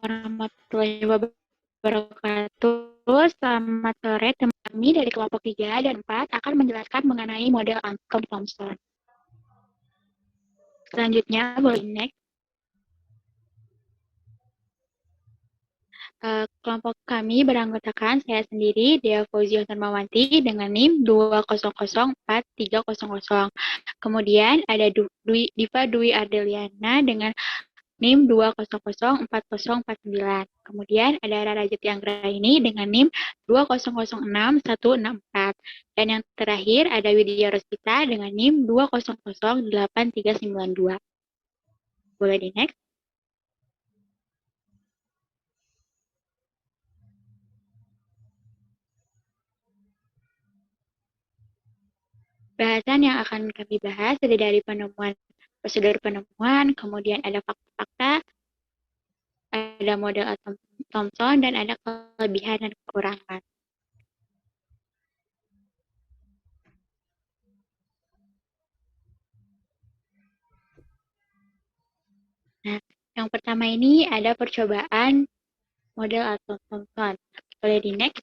Warahmatullahi wabarakatuh. Selamat sore, teman kami dari kelompok 3 dan 4 akan menjelaskan mengenai model atom Thomson. Selanjutnya, boleh next. Kelompok kami beranggotakan saya sendiri, Dea Fauzia Darmawanti dengan NIM 2004300. Kemudian ada Diva Dwi Ardeliana dengan NIM 2004049. Kemudian ada Rara Jatianggraini dengan NIM 2006164. Dan yang terakhir ada Widya Rosita dengan NIM 2008392. Boleh di next? Bahasan yang akan kami bahas terdiri dari prosedur penemuan, kemudian ada fakta-fakta, ada model Thomson, dan ada kelebihan dan kekurangan. Nah, yang pertama ini ada percobaan model Thomson. Boleh di next?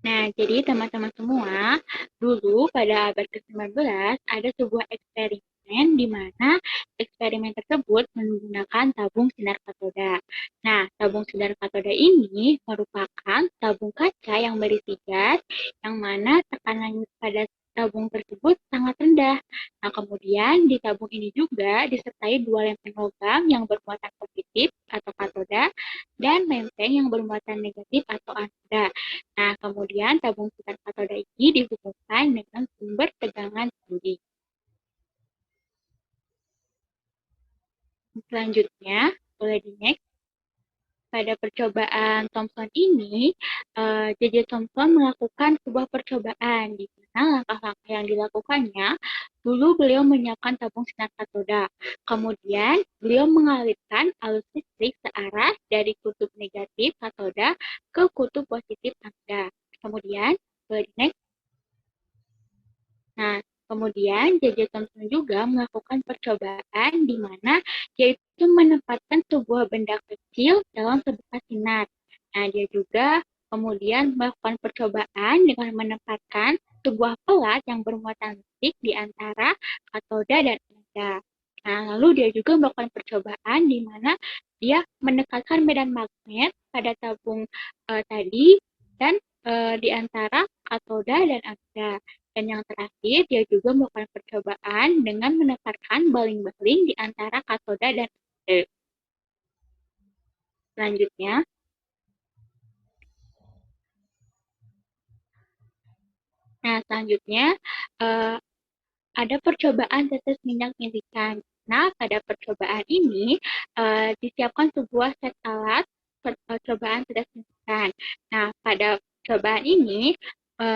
Nah, jadi teman-teman semua, dulu pada abad ke-19 ada sebuah eksperimen di mana eksperimen tersebut menggunakan tabung sinar katoda. Nah, tabung sinar katoda ini merupakan tabung kaca yang berisi gas, yang mana tekanan pada tabung tersebut sangat rendah. Nah, kemudian di tabung ini juga disertai dua lempeng logam yang bermuatan positif atau katoda dan lempeng yang bermuatan negatif atau anoda. Nah, kemudian tabung sinar katoda ini dihubungkan dengan sumber tegangan tinggi. Selanjutnya, boleh di next. Pada percobaan Thomson ini, J.J. Thomson melakukan sebuah percobaan di mana langkah-langkah yang dilakukannya, dulu beliau menyiapkan tabung sinar katoda. Kemudian, beliau mengalirkan arus listrik searah dari kutub negatif katoda ke kutub positif anoda. Kemudian, boleh di next. Nah, kemudian J.J. Thomson juga melakukan percobaan di mana yaitu menempatkan sebuah benda kecil dalam sebuah sinar. Nah, dia juga kemudian melakukan percobaan dengan menempatkan sebuah pelat yang bermuatan listrik di antara katoda dan anoda. Nah, lalu dia juga melakukan percobaan di mana dia mendekatkan medan magnet pada tabung tadi dan di antara katoda dan anoda. Dan yang terakhir, dia juga melakukan percobaan dengan menempatkan baling-baling di antara katoda dan anode. Selanjutnya, ada percobaan tetes minyak milikan. Nah, pada percobaan ini disiapkan sebuah set alat percobaan tetes milikan. Nah, pada percobaan ini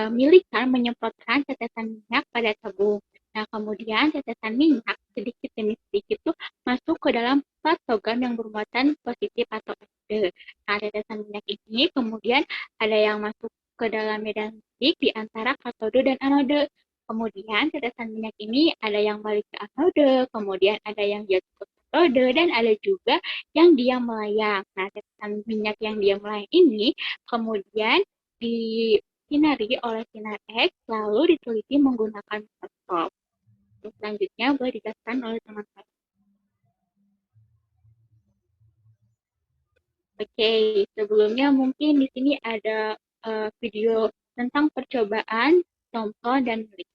milikan menyemprotkan tetesan minyak pada tabung. Nah, kemudian tetesan minyak sedikit demi sedikit itu masuk ke dalam plat logam yang bermuatan positif atau anode. Nah, tetesan minyak ini kemudian ada yang masuk ke dalam medan listrik di antara katode dan anode. Kemudian tetesan minyak ini ada yang balik ke anode, kemudian ada yang jatuh ke katode, dan ada juga yang diam melayang. Nah, tetesan minyak yang diam melayang ini kemudian disinari oleh sinar X, lalu diteliti menggunakan mikroskop. Selanjutnya boleh dijelaskan oleh teman-teman. Oke, sebelumnya mungkin di sini ada video tentang percobaan Thomson dan Milikan.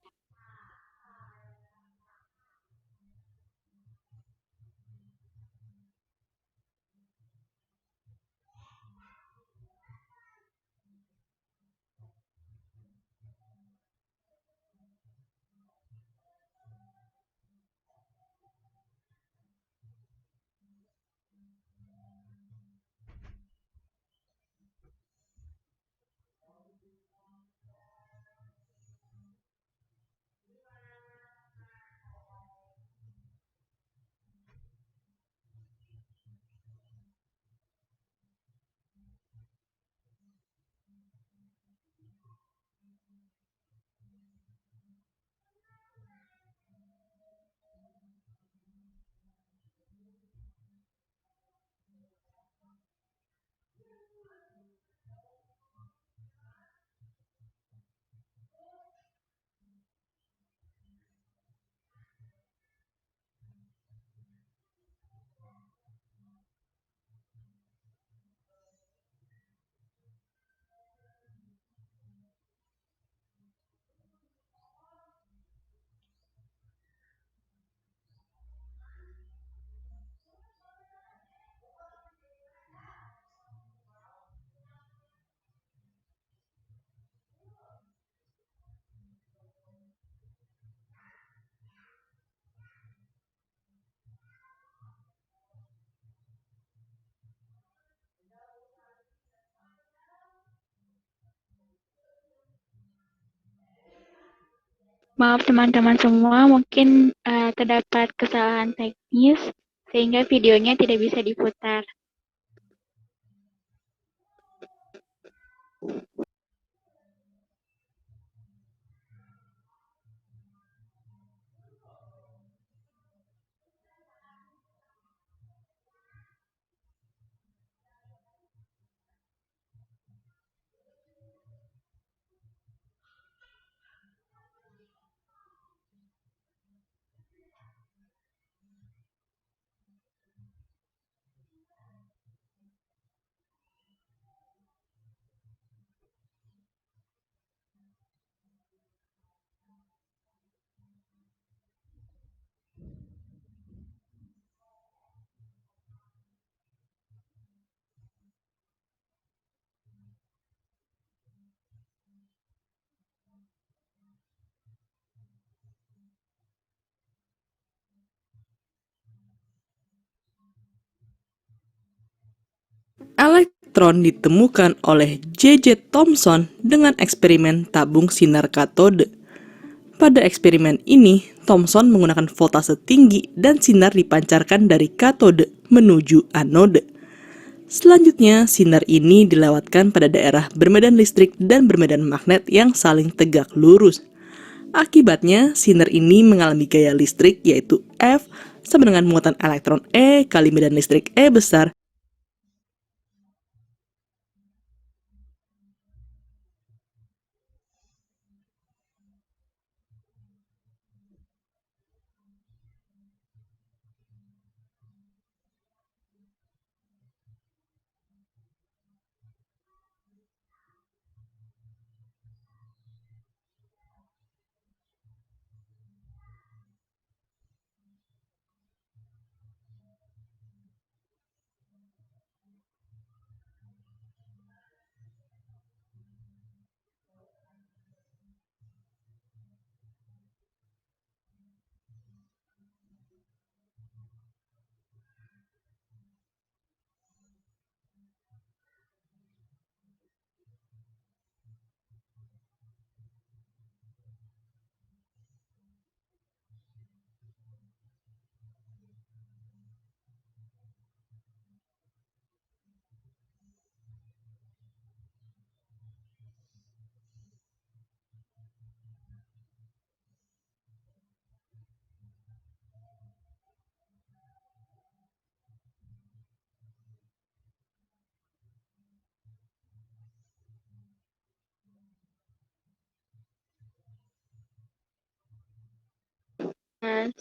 Maaf teman-teman semua, mungkin terdapat kesalahan teknis sehingga videonya tidak bisa diputar. Elektron ditemukan oleh J.J. Thomson dengan eksperimen tabung sinar katode. Pada eksperimen ini, Thomson menggunakan voltase tinggi dan sinar dipancarkan dari katode menuju anode. Selanjutnya, sinar ini dilewatkan pada daerah bermedan listrik dan bermedan magnet yang saling tegak lurus. Akibatnya, sinar ini mengalami gaya listrik yaitu F sama dengan muatan elektron E kali medan listrik E besar.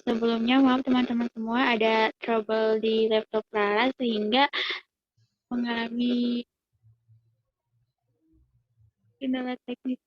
Sebelumnya maaf teman-teman semua, ada trouble di laptop Rara sehingga mengalami kendala teknis.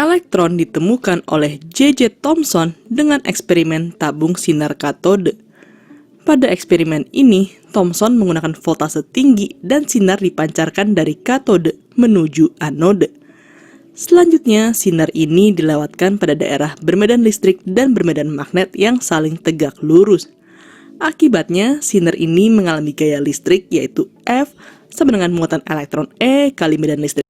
elektron ditemukan oleh J.J. Thomson dengan eksperimen tabung sinar katode. Pada eksperimen ini, Thomson menggunakan voltase tinggi dan sinar dipancarkan dari katode menuju anode. Selanjutnya, sinar ini dilewatkan pada daerah bermedan listrik dan bermedan magnet yang saling tegak lurus. Akibatnya, sinar ini mengalami gaya listrik yaitu F sama dengan muatan elektron E kali medan listrik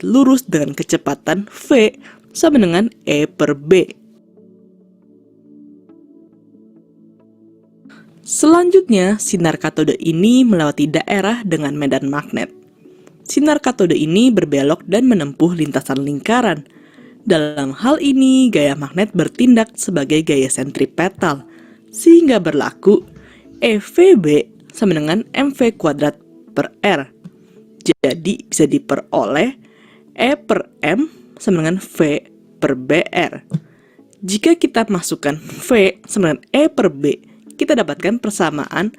lurus dengan kecepatan V sama dengan E per B. Selanjutnya, sinar katode ini melewati daerah dengan medan magnet. Sinar katode ini berbelok dan menempuh lintasan lingkaran. Dalam hal ini, gaya magnet bertindak sebagai gaya sentripetal, sehingga berlaku EVB sama dengan mv kuadrat per R. Jadi bisa diperoleh E per M sama dengan V per BR. Jika kita masukkan V sama dengan E per B, kita dapatkan persamaan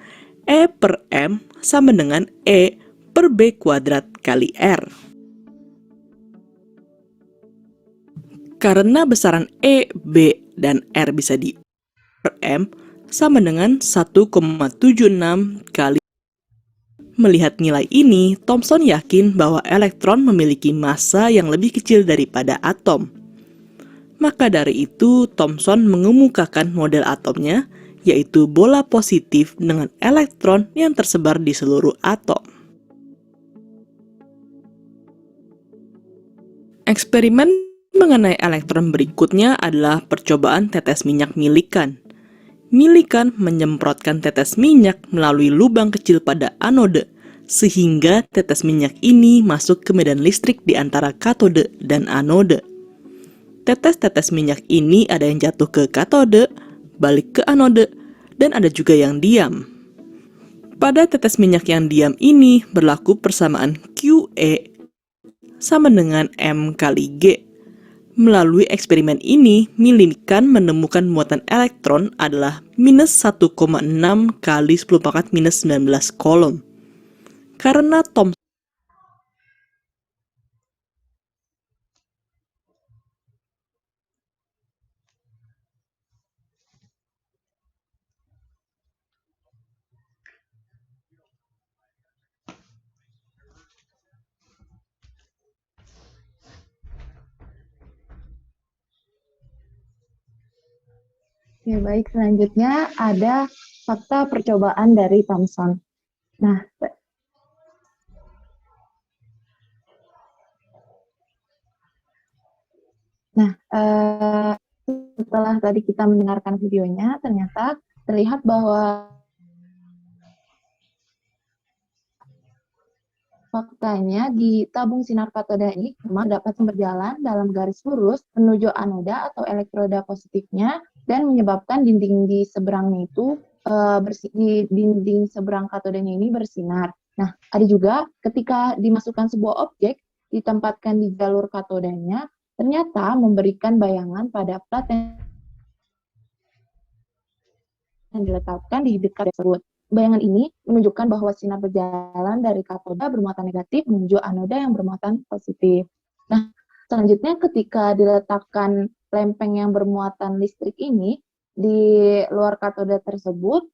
E per M sama dengan E per B kuadrat kali R. Karena besaran E, B, dan R bisa di per M sama dengan 1,76 kali. Melihat nilai ini, Thomson yakin bahwa elektron memiliki massa yang lebih kecil daripada atom. Maka dari itu, Thomson mengemukakan model atomnya, yaitu bola positif dengan elektron yang tersebar di seluruh atom. Eksperimen mengenai elektron berikutnya adalah percobaan tetes minyak milikan. Milikan menyemprotkan tetes minyak melalui lubang kecil pada anode, sehingga tetes minyak ini masuk ke medan listrik di antara katode dan anode. Tetes-tetes minyak ini ada yang jatuh ke katode, balik ke anode, dan ada juga yang diam. Pada tetes minyak yang diam ini berlaku persamaan QE sama dengan M kali G. Melalui eksperimen ini, milikan menemukan muatan elektron adalah minus 1,6 kali 10 pangkat minus 19 kolom. Karena Thomson Ya, baik, selanjutnya ada fakta percobaan dari Thomson. Nah, setelah tadi kita mendengarkan videonya, ternyata terlihat bahwa faktanya di tabung sinar katoda ini memang dapat berjalan dalam garis lurus menuju anoda atau elektroda positifnya dan menyebabkan dinding di seberangnya itu di dinding seberang katodanya ini bersinar. Nah, ada juga ketika dimasukkan sebuah objek ditempatkan di jalur katodanya, ternyata memberikan bayangan pada plat yang diletakkan di dekat tersebut. Bayangan ini menunjukkan bahwa sinar berjalan dari katoda bermuatan negatif menuju anoda yang bermuatan positif. Nah, selanjutnya ketika diletakkan lempeng yang bermuatan listrik ini di luar katoda tersebut,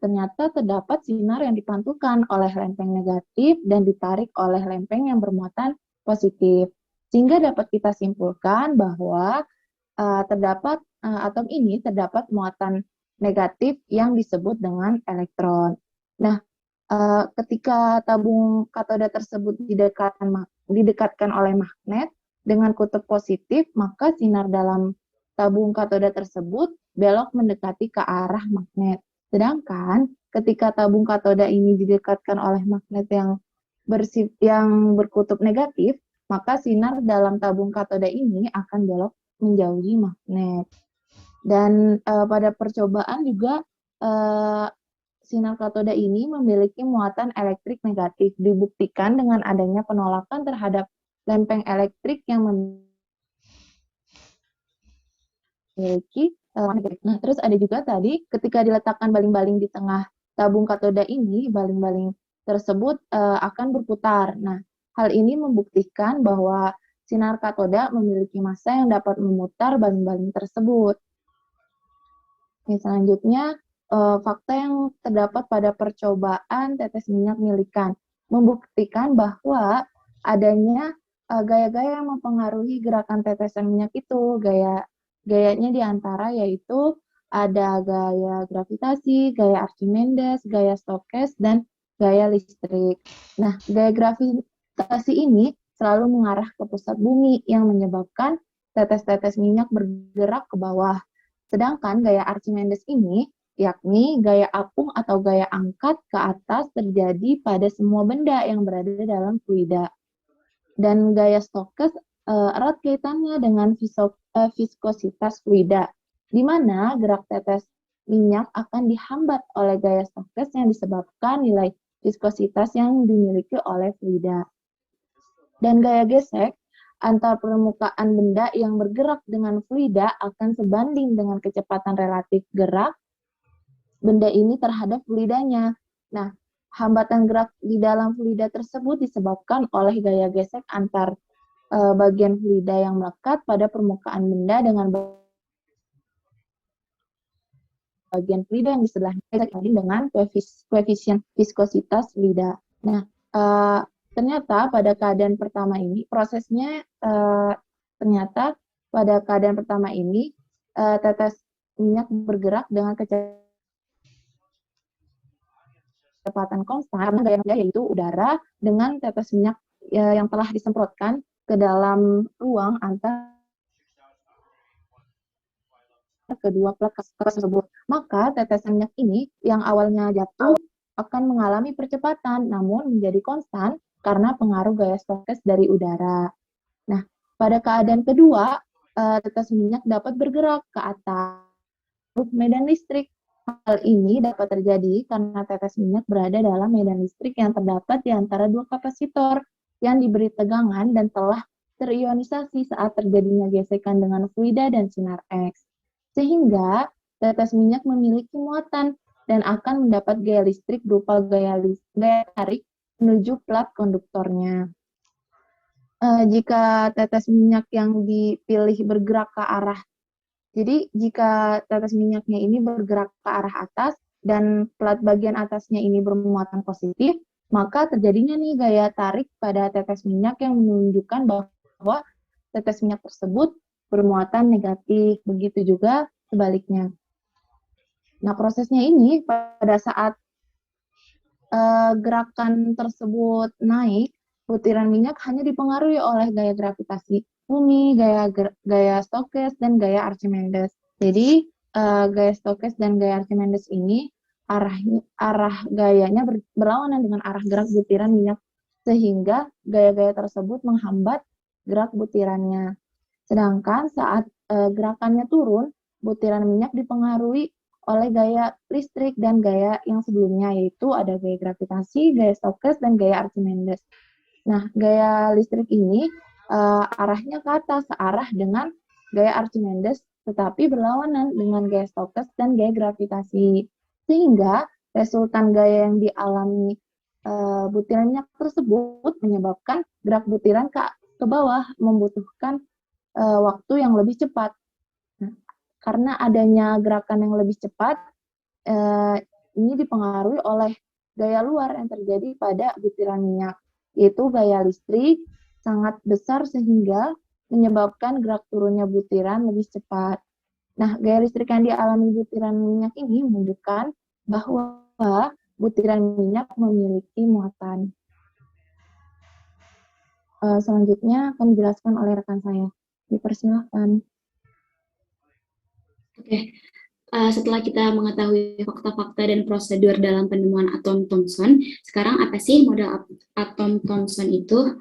ternyata terdapat sinar yang dipantulkan oleh lempeng negatif dan ditarik oleh lempeng yang bermuatan positif. Sehingga dapat kita simpulkan bahwa terdapat atom ini terdapat muatan negatif yang disebut dengan elektron. Nah, ketika tabung katoda tersebut didekatkan oleh magnet dengan kutub positif, maka sinar dalam tabung katoda tersebut belok mendekati ke arah magnet. Sedangkan ketika tabung katoda ini didekatkan oleh magnet yang berkutub negatif, maka sinar dalam tabung katoda ini akan belok menjauhi magnet. Dan pada percobaan juga sinar katoda ini memiliki muatan elektrik negatif. Dibuktikan dengan adanya penolakan terhadap lempeng elektrik yang memiliki negatif. Nah, terus ada juga tadi ketika diletakkan baling-baling di tengah tabung katoda ini, baling-baling tersebut akan berputar. Nah, hal ini membuktikan bahwa sinar katoda memiliki massa yang dapat memutar baling-baling tersebut. Selanjutnya, fakta yang terdapat pada percobaan tetes minyak milikan membuktikan bahwa adanya gaya-gaya yang mempengaruhi gerakan tetesan minyak itu. Gayanya diantara yaitu ada gaya gravitasi, gaya Archimedes, gaya Stokes, dan gaya listrik. Nah, gaya gravitasi ini selalu mengarah ke pusat bumi yang menyebabkan tetes-tetes minyak bergerak ke bawah. Sedangkan gaya Archimedes ini, yakni gaya apung atau gaya angkat ke atas terjadi pada semua benda yang berada dalam fluida. Dan gaya Stokes erat kaitannya dengan viskositas fluida, di mana gerak tetes minyak akan dihambat oleh gaya Stokes yang disebabkan nilai viskositas yang dimiliki oleh fluida. Dan gaya gesek antar permukaan benda yang bergerak dengan fluida akan sebanding dengan kecepatan relatif gerak benda ini terhadap fluidanya. Nah, hambatan gerak di dalam fluida tersebut disebabkan oleh gaya gesek antar bagian fluida yang melekat pada permukaan benda dengan bagian fluida yang di sebelahnya dengan koefisien viskositas fluida. Nah, ternyata pada keadaan pertama ini prosesnya tetes minyak bergerak dengan kecepatan konstan karena gaya yaitu udara dengan tetes minyak yang telah disemprotkan ke dalam ruang antar kedua plak tersebut. Maka tetesan minyak ini yang awalnya jatuh akan mengalami percepatan namun menjadi konstan karena pengaruh gaya Stokes dari udara. Nah, pada keadaan kedua, tetes minyak dapat bergerak ke atas medan listrik. Hal ini dapat terjadi karena tetes minyak berada dalam medan listrik yang terdapat di antara dua kapasitor yang diberi tegangan dan telah terionisasi saat terjadinya gesekan dengan fluida dan sinar X. Sehingga tetes minyak memiliki muatan dan akan mendapat gaya listrik berupa gaya tarik menuju plat konduktornya. Jika tetes minyak yang dipilih bergerak ke arah jika tetes minyaknya ini bergerak ke arah atas dan plat bagian atasnya ini bermuatan positif, maka terjadinya nih gaya tarik pada tetes minyak yang menunjukkan bahwa tetes minyak tersebut bermuatan negatif. Begitu juga sebaliknya. Nah, prosesnya ini pada saat gerakan tersebut naik, butiran minyak hanya dipengaruhi oleh gaya gravitasi bumi, gaya Stokes, dan gaya Archimedes. Jadi, gaya Stokes dan gaya Archimedes ini arah gayanya berlawanan dengan arah gerak butiran minyak, sehingga gaya-gaya tersebut menghambat gerak butirannya. Sedangkan saat gerakannya turun, butiran minyak dipengaruhi oleh gaya listrik dan gaya yang sebelumnya, yaitu ada gaya gravitasi, gaya Stokes, dan gaya Archimedes. Nah, gaya listrik ini arahnya ke atas, searah dengan gaya Archimedes, tetapi berlawanan dengan gaya Stokes dan gaya gravitasi. Sehingga resultan gaya yang dialami butiran minyak tersebut menyebabkan gerak butiran ke bawah membutuhkan waktu yang lebih cepat. Nah, karena adanya gerakan yang lebih cepat, ini dipengaruhi oleh gaya luar yang terjadi pada butiran minyak, yaitu gaya listrik sangat besar sehingga menyebabkan gerak turunnya butiran lebih cepat. Nah, gaya listrik yang dialami butiran minyak ini menunjukkan bahwa butiran minyak memiliki muatan. Selanjutnya akan dijelaskan oleh rekan saya. Dipersilakan. Oke, setelah kita mengetahui fakta-fakta dan prosedur dalam penemuan atom Thomson, sekarang apa sih model atom Thomson itu?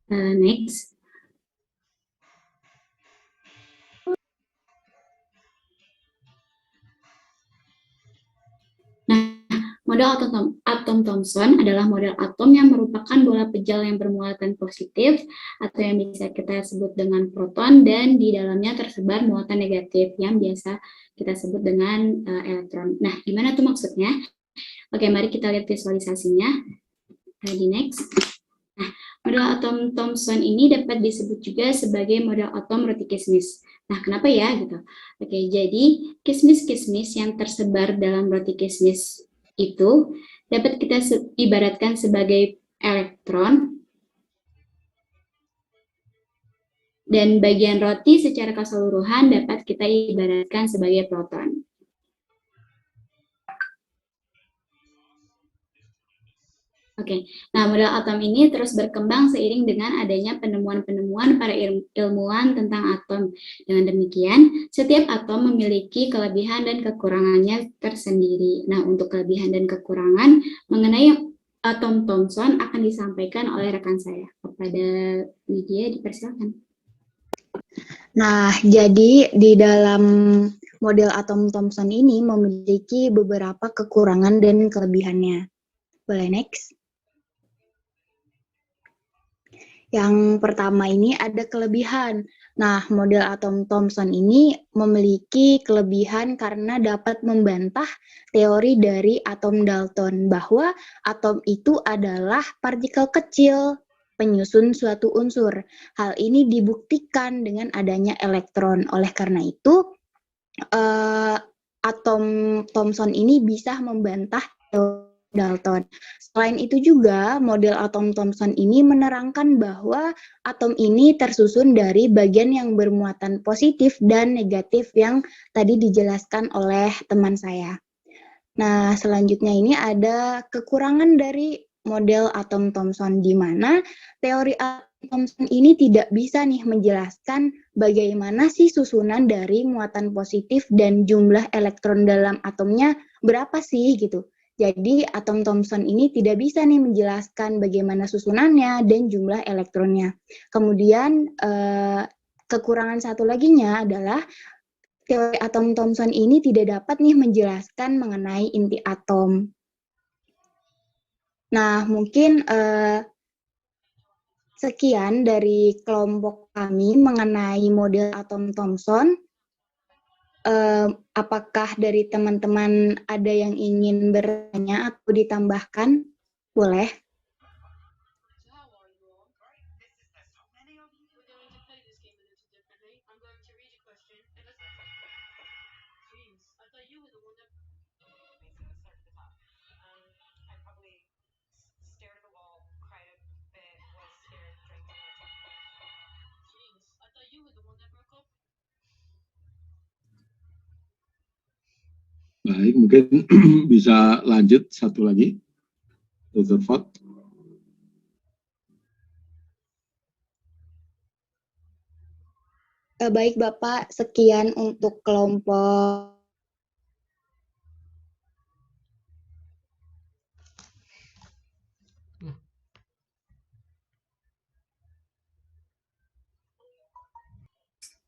Next. Nah, Model atom Thomson adalah model atom yang merupakan bola pejal yang bermuatan positif atau yang bisa kita sebut dengan proton, dan di dalamnya tersebar muatan negatif yang biasa kita sebut dengan elektron. Nah, gimana tuh maksudnya? Oke, mari kita lihat visualisasinya. Di next. Nah, model atom Thomson ini dapat disebut juga sebagai model atom roti kismis. Nah, kenapa ya gitu? Oke, jadi kismis-kismis yang tersebar dalam roti kismis itu dapat kita ibaratkan sebagai elektron, dan bagian roti secara keseluruhan dapat kita ibaratkan sebagai proton. Oke, nah model atom ini terus berkembang seiring dengan adanya penemuan-penemuan para ilmuwan tentang atom. Dengan demikian, setiap atom memiliki kelebihan dan kekurangannya tersendiri. Nah, untuk kelebihan dan kekurangan mengenai atom Thomson akan disampaikan oleh rekan saya. Kepada Widya, dipersilakan. Nah, jadi di dalam model atom Thomson ini memiliki beberapa kekurangan dan kelebihannya. Boleh next? Yang pertama ini ada kelebihan. Nah, model atom Thomson ini memiliki kelebihan karena dapat membantah teori dari atom Dalton bahwa atom itu adalah partikel kecil penyusun suatu unsur. Hal ini dibuktikan dengan adanya elektron. Oleh karena itu, atom Thomson ini bisa membantah teori Dalton. Selain itu juga, model atom Thomson ini menerangkan bahwa atom ini tersusun dari bagian yang bermuatan positif dan negatif yang tadi dijelaskan oleh teman saya. Nah, selanjutnya ini ada kekurangan dari model atom Thomson, di mana teori atom Thomson ini tidak bisa nih menjelaskan bagaimana sih susunan dari muatan positif dan jumlah elektron dalam atomnya berapa sih gitu. Jadi atom Thomson ini tidak bisa nih menjelaskan bagaimana susunannya dan jumlah elektronnya. Kemudian kekurangan satu laginya adalah teori atom Thomson ini tidak dapat nih menjelaskan mengenai inti atom. Nah, mungkin sekian dari kelompok kami mengenai model atom Thomson. Apakah dari teman-teman ada yang ingin bertanya atau ditambahkan? Boleh. Baik, mungkin bisa lanjut satu lagi, Rutherford. Baik Bapak, sekian untuk kelompok.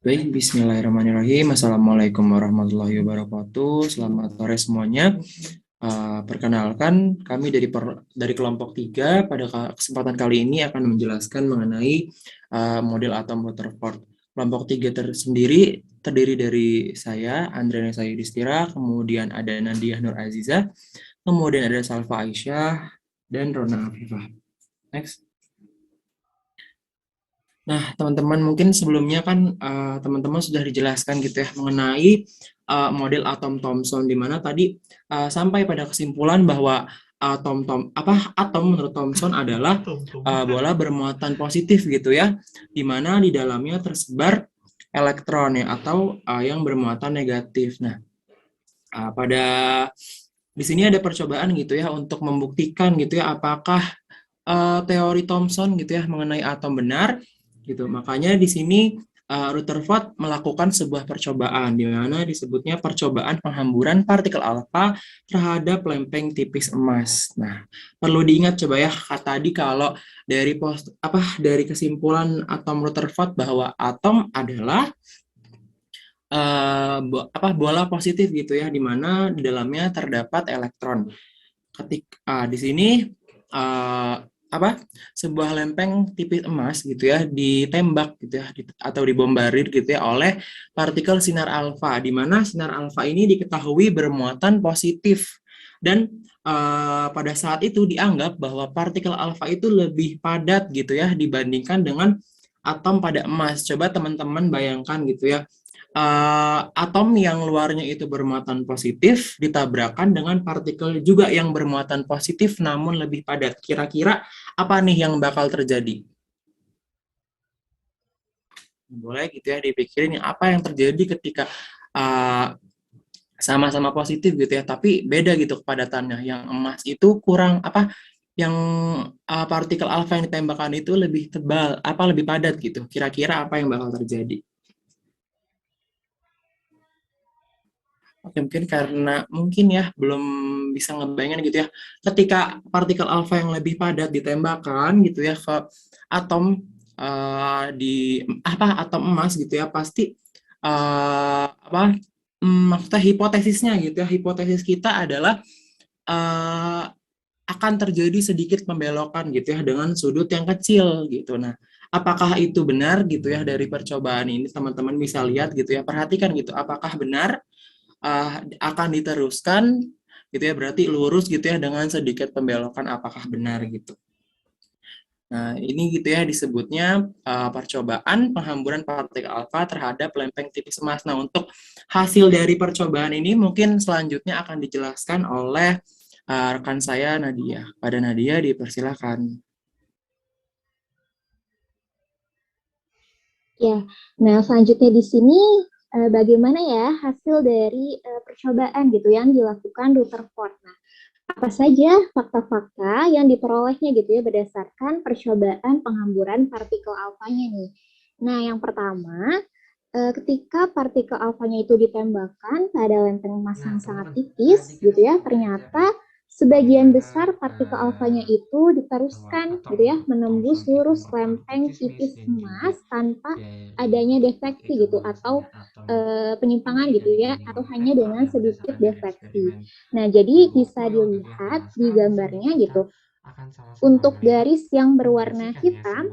Baik, bismillahirrahmanirrahim. Assalamualaikum warahmatullahi wabarakatuh. Selamat sore semuanya. Perkenalkan, kami dari kelompok 3 pada kesempatan kali ini akan menjelaskan mengenai model atom Rutherford. Kelompok 3 tersendiri terdiri dari saya, Andriana Sayudistira, kemudian ada Nadia Nur Aziza, kemudian ada Salva Aisyah, dan Rona Afifah. Next. Nah, teman-teman, mungkin sebelumnya kan teman-teman sudah dijelaskan gitu ya mengenai model atom Thomson, di mana tadi sampai pada kesimpulan bahwa atom menurut Thomson adalah bola bermuatan positif gitu ya, di mana di dalamnya tersebar elektron ya, atau yang bermuatan negatif. Nah, di sini ada percobaan gitu ya untuk membuktikan gitu ya apakah teori Thomson gitu ya mengenai atom benar gitu. Makanya di sini Rutherford melakukan sebuah percobaan di mana disebutnya percobaan penghamburan partikel alfa terhadap lempeng tipis emas. Nah, perlu diingat coba ya tadi kalau dari kesimpulan atom Rutherford bahwa atom adalah bola positif gitu ya, di mana di dalamnya terdapat elektron. di sini sebuah lempeng tipis emas gitu ya ditembak gitu ya atau dibombardir gitu ya oleh partikel sinar alfa, di mana sinar alfa ini diketahui bermuatan positif dan pada saat itu dianggap bahwa partikel alfa itu lebih padat gitu ya dibandingkan dengan atom pada emas. Coba teman-teman bayangkan gitu ya, atom yang luarnya itu bermuatan positif ditabrakkan dengan partikel juga yang bermuatan positif namun lebih padat. Kira-kira apa nih yang bakal terjadi? Boleh gitu ya dipikirin apa yang terjadi ketika sama-sama positif gitu ya, tapi beda gitu kepadatannya. Yang emas itu kurang yang partikel alfa yang ditembakkan itu lebih tebal, lebih padat gitu. Kira-kira apa yang bakal terjadi? Oke, mungkin karena ya belum bisa ngebayangin gitu ya, ketika partikel alfa yang lebih padat ditembakkan gitu ya ke atom atom emas gitu ya, pasti maksudnya hipotesisnya gitu ya, hipotesis kita adalah akan terjadi sedikit pembelokan gitu ya dengan sudut yang kecil gitu. Nah, apakah itu benar gitu ya dari percobaan ini? Teman-teman bisa lihat gitu ya, perhatikan gitu, apakah benar akan diteruskan gitu ya, berarti lurus gitu ya dengan sedikit pembelokan, apakah benar gitu. Nah, ini gitu ya disebutnya percobaan penghamburan partikel alfa terhadap lempeng tipis emas. Nah, untuk hasil dari percobaan ini mungkin selanjutnya akan dijelaskan oleh rekan saya Nadia. Pada Nadia dipersilakan. Ya, nah selanjutnya di sini bagaimana ya hasil dari percobaan gitu yang dilakukan Rutherford. Nah, apa saja fakta-fakta yang diperolehnya gitu ya berdasarkan percobaan penghamburan partikel alfanya nih. Nah, yang pertama, ketika partikel alfanya itu ditembakkan pada lempeng emas yang sangat tipis gitu ya, ternyata sebagian besar partikel alfanya itu diteruskan gitu ya, menembus lurus lempeng tipis emas tanpa adanya defleksi gitu atau penyimpangan gitu ya, atau hanya dengan sedikit defleksi. Nah, jadi bisa dilihat di gambarnya gitu. Untuk garis yang berwarna hitam,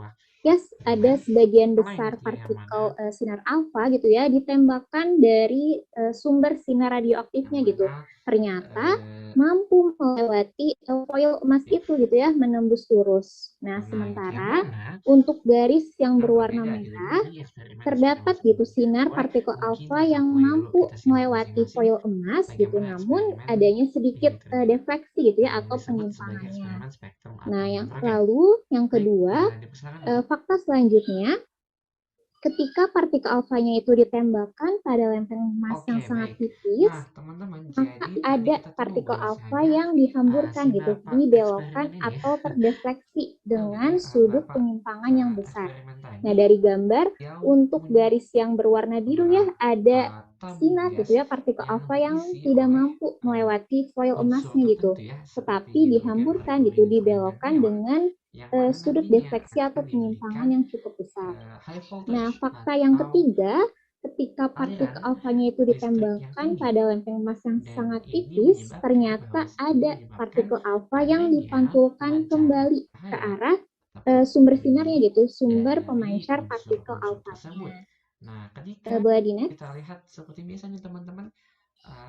ada sebagian besar partikel sinar alfa gitu ya ditembakkan dari sumber sinar radioaktifnya gitu. Ternyata mampu melewati foil emas itu gitu ya, menembus lurus. Nah, sementara untuk garis yang berwarna merah terdapat gitu sinar partikel alfa yang mampu melewati foil emas gitu, namun adanya sedikit defleksi gitu ya atau penyimpangannya. Nah, yang kedua, fakta selanjutnya, ketika partikel alfanya itu ditembakkan pada lempeng emas yang sangat tipis, maka ada partikel alfa yang dihamburkan gitu, dibelokkan atau terdefleksi dengan sudut penyimpangan yang besar. Nah, dari gambar, untuk garis yang berwarna biru ya, ada sinar gitu ya, partikel alfa yang tidak mampu melewati foil emasnya gitu, tetapi dihamburkan gitu, dibelokkan dengan sudut defleksi atau penyimpangan yang cukup besar. Nah, fakta yang ketiga, ketika partikel alfanya itu ditembakkan pada lempeng emas yang sangat tipis, ternyata ada partikel alfa yang dipantulkan kembali ke arah sumber sinarnya gitu, sumber pemancar partikel alfanya. Nah, ketika kita lihat seperti biasanya teman-teman.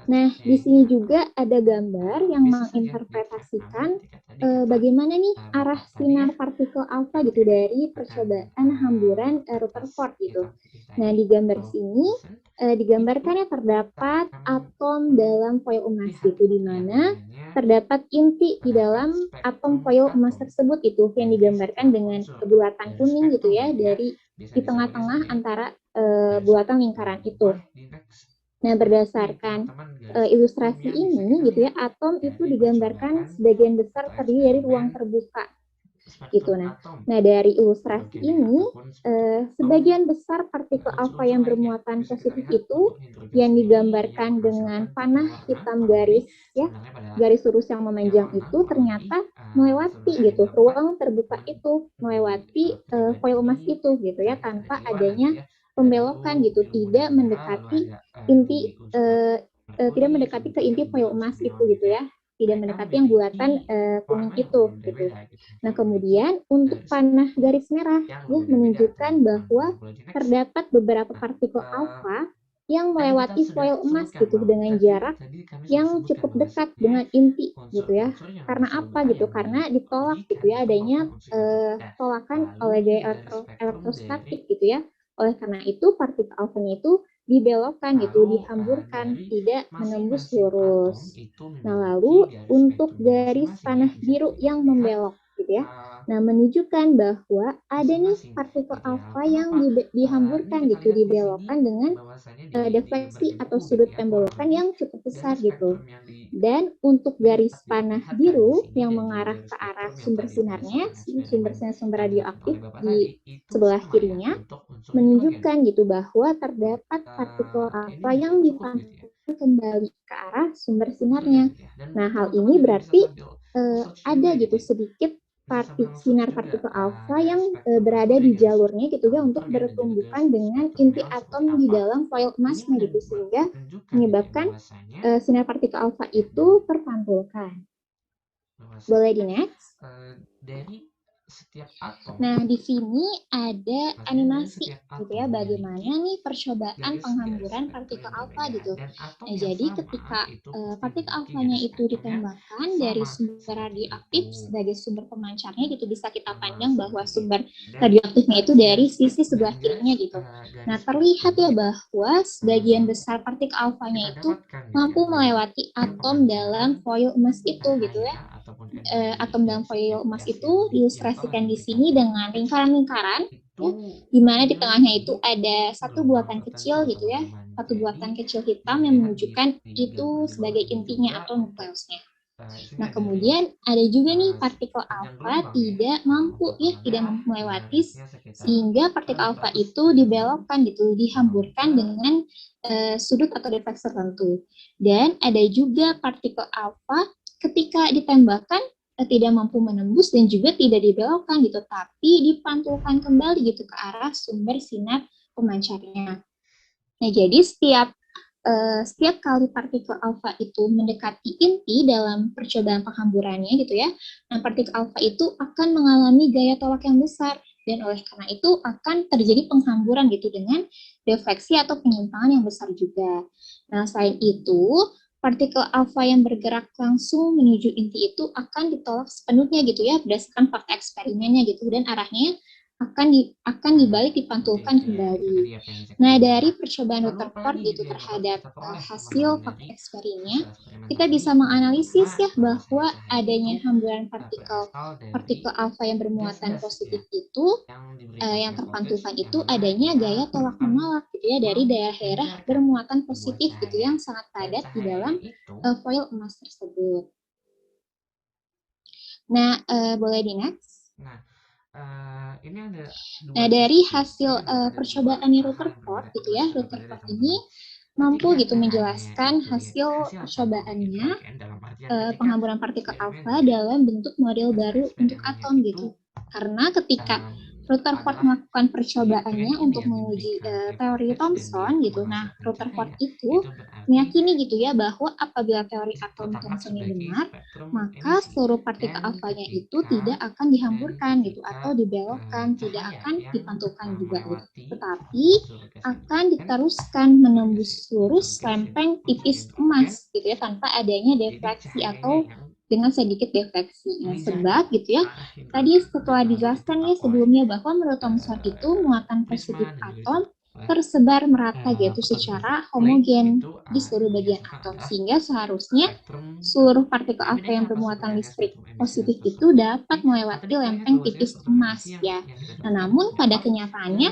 Nah, di sini juga ada gambar yang menginterpretasikan bagaimana nih arah sinar partikel alfa gitu dari percobaan hamburan Rutherford gitu. Nah, di gambar sini digambarkan ya terdapat atom dalam foil emas gitu, di mana terdapat inti di dalam atom foil emas tersebut itu yang digambarkan dengan bulatan kuning gitu ya, dari di tengah-tengah antara bulatan lingkaran itu. Nah, berdasarkan ilustrasi ini gitu ya, atom itu digambarkan sebagian besar terdiri dari ruang terbuka gitu. Nah, dari ilustrasi ini sebagian besar partikel alfa yang bermuatan positif itu yang digambarkan dengan panah hitam garis ya, garis lurus yang memanjang itu ternyata melewati gitu ruang terbuka itu, melewati foil emas itu gitu ya, tanpa adanya pembelokan gitu, tidak mendekati inti ke inti foil emas itu gitu ya. tidak mendekati yang bulatan kuning itu gitu. Nah, kemudian untuk panah garis merah ya menunjukkan bahwa terdapat beberapa partikel alfa yang melewati foil emas gitu dengan jarak yang cukup dekat dengan inti gitu ya. Karena apa gitu? Karena ditolak gitu ya adanya tolakan oleh gaya elektrostatik gitu ya. Oleh karena itu partikel alfanya itu dibelokkan gitu, dihamburkan, tidak menembus lurus. Nah, lalu untuk garis panah biru yang membelok gitu ya. Nah, menunjukkan bahwa ada nih partikel alfa yang dihamburkan gitu, dibelokkan dengan defleksi atau sudut pembelokan yang cukup besar gitu. Dan untuk garis panah biru yang mengarah ke arah sumber sinarnya, sumber radioaktif di sebelah kirinya, menunjukkan gitu bahwa terdapat partikel alfa yang dipantulkan kembali ke arah sumber sinarnya. Nah, hal ini berarti ada gitu sedikit sinar partikel alfa yang berada di jalurnya gitu ya untuk bertumbukan dengan inti atom di dalam foil emasnya gitu sehingga menyebabkan sinar partikel alfa itu terpantulkan. Boleh di next? Dari setiap atom. Nah, di sini ada animasi gitu ya, bagaimana nih percobaan penghamburan partikel alfa gitu. Nah, jadi ketika partikel alfanya itu ditembakkan dari sumber radioaktif sebagai sumber pemancarnya gitu, bisa kita pandang bahwa sumber radioaktifnya itu dari sisi sebelah kirinya gitu. Nah, terlihat ya bahwa sebagian besar partikel alfanya itu mampu melewati atom dalam foil emas itu gitu ya. Atom dalam foil emas itu diilustrasikan di sini dengan lingkaran-lingkaran ya, di mana di tengahnya itu ada satu bulatan kecil gitu ya, satu bulatan kecil hitam yang menunjukkan itu sebagai intinya atau nukleusnya. Nah, kemudian ada juga nih partikel alfa tidak mampu melewati sehingga partikel alfa itu dibelokkan gitu, dihamburkan dengan sudut atau defleksi tertentu. Dan ada juga partikel alfa ketika ditembakkan tidak mampu menembus dan juga tidak dibelokkan gitu, tapi dipantulkan kembali gitu ke arah sumber sinar pemancarnya. Nah, jadi setiap kali partikel alfa itu mendekati inti dalam percobaan penghamburannya gitu ya, nah partikel alfa itu akan mengalami gaya tolak yang besar dan oleh karena itu akan terjadi penghamburan gitu dengan defleksi atau penyimpangan yang besar juga. Nah, selain itu partikel alfa yang bergerak langsung menuju inti itu akan ditolak sepenuhnya gitu ya berdasarkan fakta eksperimennya gitu dan arahnya akan dibalik dipantulkan kembali. Nah, dari percobaan Rutherford gitu terhadap hasil fakta eksperimennya, kita bisa menganalisis ya bahwa adanya hamburan partikel alfa yang bermuatan positif itu yang terpantulkan itu adanya gaya tolak menolak gitu ya dari daerah-daerah bermuatan positif gitu yang sangat padat di dalam foil emas tersebut. Nah, boleh di next? Ini ada nah, dari hasil percobaan Rutherford gitu ya, Rutherford ini mampu gitu menjelaskan hasil percobaannya penghamburan partikel alfa dalam bentuk model baru untuk atom gitu. Karena ketika Rutherford melakukan percobaannya untuk menguji teori Thomson gitu. Nah, Rutherford itu meyakini gitu ya bahwa apabila teori atom Thomson ini benar, maka seluruh partikel alfanya itu tidak akan dihamburkan gitu atau dibelokkan, tidak akan dipantulkan juga gitu. Tetapi akan diteruskan menembus lurus lempeng tipis emas gitu ya tanpa adanya defleksi atau dengan sedikit defleksi. Nah, sebab gitu ya, tadi setelah dijelaskan ya sebelumnya bahwa menurut Thomson itu muatan positif atom tersebar merata gitu secara homogen di seluruh bagian atom sehingga seharusnya seluruh partikel alfa yang bermuatan listrik positif itu dapat melewati lempeng tipis emas ya. Nah, namun pada kenyataannya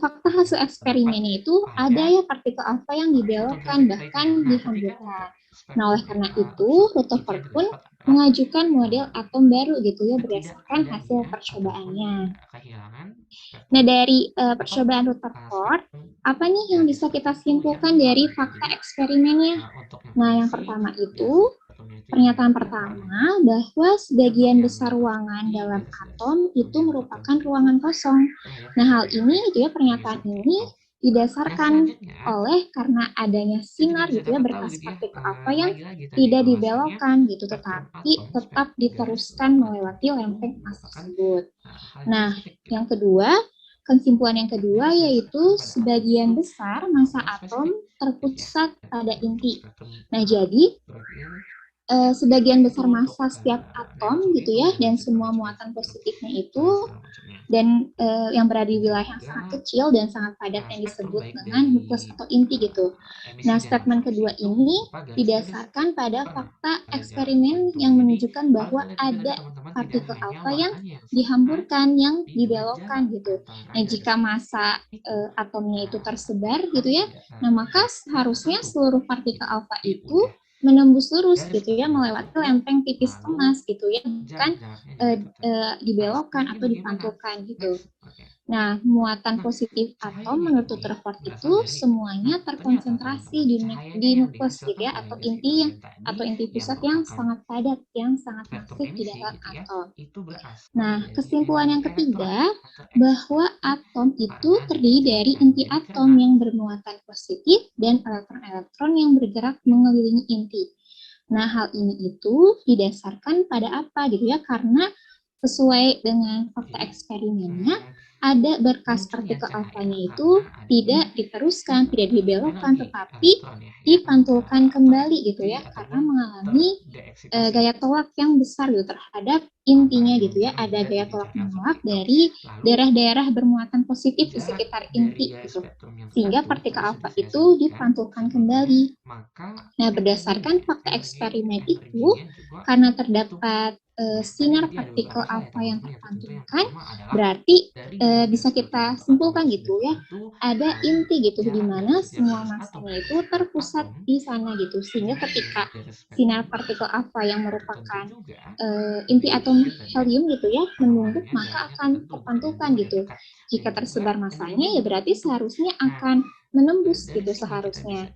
fakta hasil eksperimennya itu ada ya partikel alfa yang dibelokkan bahkan dihamburkan. Nah, oleh karena itu Rutherford pun mengajukan model atom baru gitu ya berdasarkan hasil percobaannya. Nah, dari percobaan Rutherford, apa nih yang bisa kita simpulkan dari fakta eksperimennya? Nah, yang pertama itu, pernyataan pertama bahwa sebagian besar ruangan dalam atom itu merupakan ruangan kosong. Nah, hal ini, gitu ya, pernyataan ini didasarkan oleh karena adanya sinar gitu ya berkas partikel alfa yang tidak dibelokkan gitu, tetapi tetap diteruskan melewati lempeng emas tersebut. Nah, yang kedua, kesimpulan yang kedua yaitu sebagian besar massa atom terpusat pada inti. Nah, jadi sebagian besar massa setiap atom gitu ya, dan semua muatan positifnya itu dan yang berada di wilayah yang sangat kecil dan sangat padat yang disebut dengan nukleus atau inti gitu. Nah, statement kedua ini didasarkan pada fakta eksperimen yang menunjukkan bahwa ada partikel alfa yang dihamburkan, yang dibelokkan gitu. Nah, jika massa atomnya itu tersebar gitu ya, nah maka seharusnya seluruh partikel alfa itu menembus lurus gitu ya, melewati lempeng tipis emas gitu ya, bukan dibelokkan atau dipantulkan gitu. Nah, muatan positif atom menurut Rutherford itu semuanya terkonsentrasi di nukleus gitu ya, atau inti pusat yang sangat padat, yang sangat masif di dalam atom. Nah, kesimpulan yang ketiga bahwa atom itu terdiri dari inti atom yang bermuatan positif dan elektron-elektron yang bergerak mengelilingi inti. Nah, hal ini itu didasarkan pada apa gitu ya? Karena sesuai dengan fakta eksperimennya, ada berkas partikel alfanya itu tidak diteruskan, tidak dibelokkan, tetapi dipantulkan kembali gitu ya, karena mengalami gaya tolak yang besar gitu terhadap intinya gitu ya. Ada gaya tolak menolak dari daerah-daerah bermuatan positif di sekitar inti gitu, sehingga partikel alfa itu dipantulkan kembali. Nah, berdasarkan fakta eksperimen itu, karena terdapat sinar partikel alfa yang terpantulkan, berarti bisa kita simpulkan gitu ya, ada inti gitu di mana semua massanya itu terpusat di sana gitu, sehingga ketika sinar partikel alfa yang merupakan inti atom helium gitu ya menumpuk, maka akan terpantulkan gitu. Jika tersebar massanya ya berarti seharusnya akan menembus gitu seharusnya.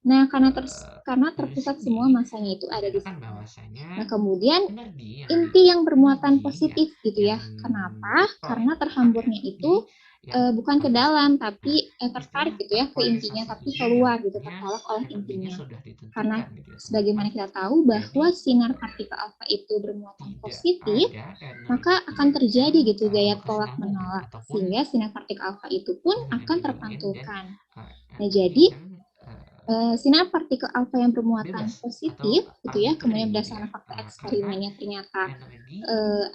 Nah, karena terpusat semua massanya itu ada di sana. Nah, kemudian inti yang bermuatan positif gitu ya. Kenapa? Karena terhamburnya itu bukan ke dalam, tapi tertarik gitu ya ke intinya, tapi keluar gitu, tertolak oleh intinya. Karena sebagaimana kita tahu bahwa sinar partikel alfa itu bermuatan positif, maka akan terjadi gitu gaya tolak menolak, sehingga sinar partikel alfa itu pun akan terpantulkan. Nah, jadi sinar partikel alfa yang bermuatan positif gitu ya, kemudian berdasarkan fakta eksperimennya ternyata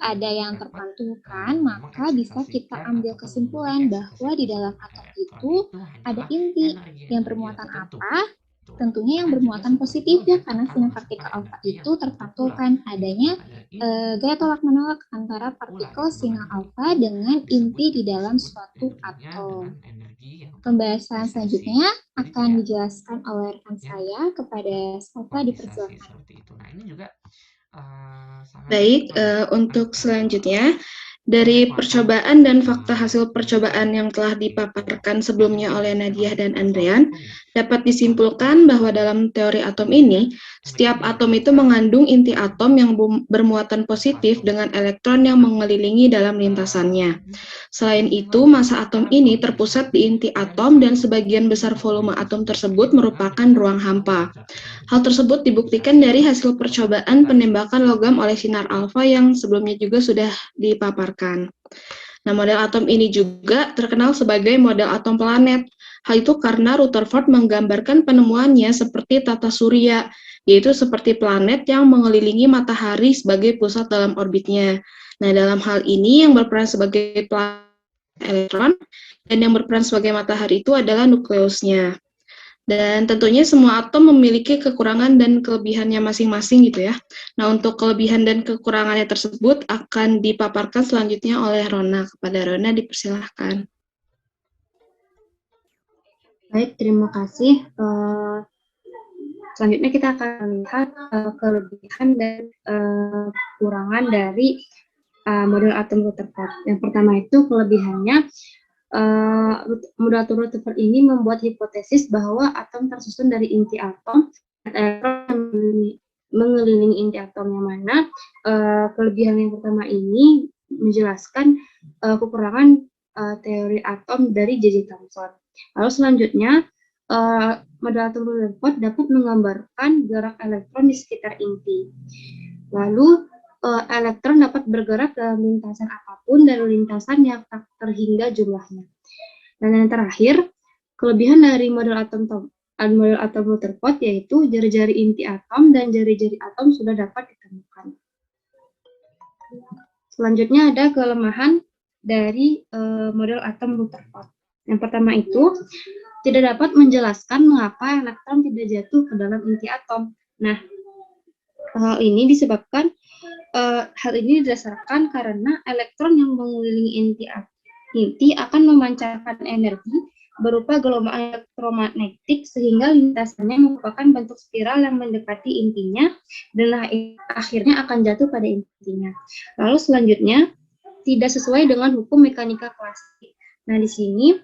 ada yang terpantulkan, maka bisa kita ambil kesimpulan bahwa di dalam atom itu ada inti yang bermuatan apa? Tentunya yang bermuatan positif ya, karena sinar partikel alfa itu terpantulkan, adanya gaya tolak menolak antara partikel sinar alfa dengan inti di dalam suatu atom. Pembahasan selanjutnya akan dijelaskan oleh rekan saya. Kepada Safa dipersilakan. Baik, untuk selanjutnya, dari percobaan dan fakta hasil percobaan yang telah dipaparkan sebelumnya oleh Nadia dan Andrean, dapat disimpulkan bahwa dalam teori atom ini, setiap atom itu mengandung inti atom yang bermuatan positif dengan elektron yang mengelilingi dalam lintasannya. Selain itu, massa atom ini terpusat di inti atom dan sebagian besar volume atom tersebut merupakan ruang hampa. Hal tersebut dibuktikan dari hasil percobaan penembakan logam oleh sinar alfa yang sebelumnya juga sudah dipaparkan. Nah, model atom ini juga terkenal sebagai model atom planet. Hal itu karena Rutherford menggambarkan penemuannya seperti tata surya, yaitu seperti planet yang mengelilingi matahari sebagai pusat dalam orbitnya. Nah, dalam hal ini yang berperan sebagai planet elektron dan yang berperan sebagai matahari itu adalah nukleusnya. Dan tentunya semua atom memiliki kekurangan dan kelebihannya masing-masing gitu ya. Nah, untuk kelebihan dan kekurangannya tersebut akan dipaparkan selanjutnya oleh Rona. Kepada Rona dipersilahkan. Baik, terima kasih. Selanjutnya kita akan melihat kelebihan dan kekurangan dari model atom Rutherford. Yang pertama itu kelebihannya, model atom Rutherford ini membuat hipotesis bahwa atom tersusun dari inti atom dan elektron mengelilingi inti atom, yang mana kelebihan yang pertama ini menjelaskan kekurangan teori atom dari J.J. Thomson. Lalu selanjutnya, model atom Rutherford dapat menggambarkan gerak elektron di sekitar inti. Lalu elektron dapat bergerak dalam lintasan apapun dari lintasan yang tak terhingga jumlahnya. Dan yang terakhir, kelebihan dari model atom Rutherford yaitu jari-jari inti atom dan jari-jari atom sudah dapat ditemukan. Selanjutnya ada kelemahan dari model atom Rutherford. Yang pertama itu, tidak dapat menjelaskan mengapa elektron tidak jatuh ke dalam inti atom. Nah, hal ini didasarkan karena elektron yang mengelilingi inti akan memancarkan energi berupa gelombang elektromagnetik sehingga lintasannya merupakan bentuk spiral yang mendekati intinya dan akhirnya akan jatuh pada intinya. Lalu selanjutnya, tidak sesuai dengan hukum mekanika klasik. Nah, di sini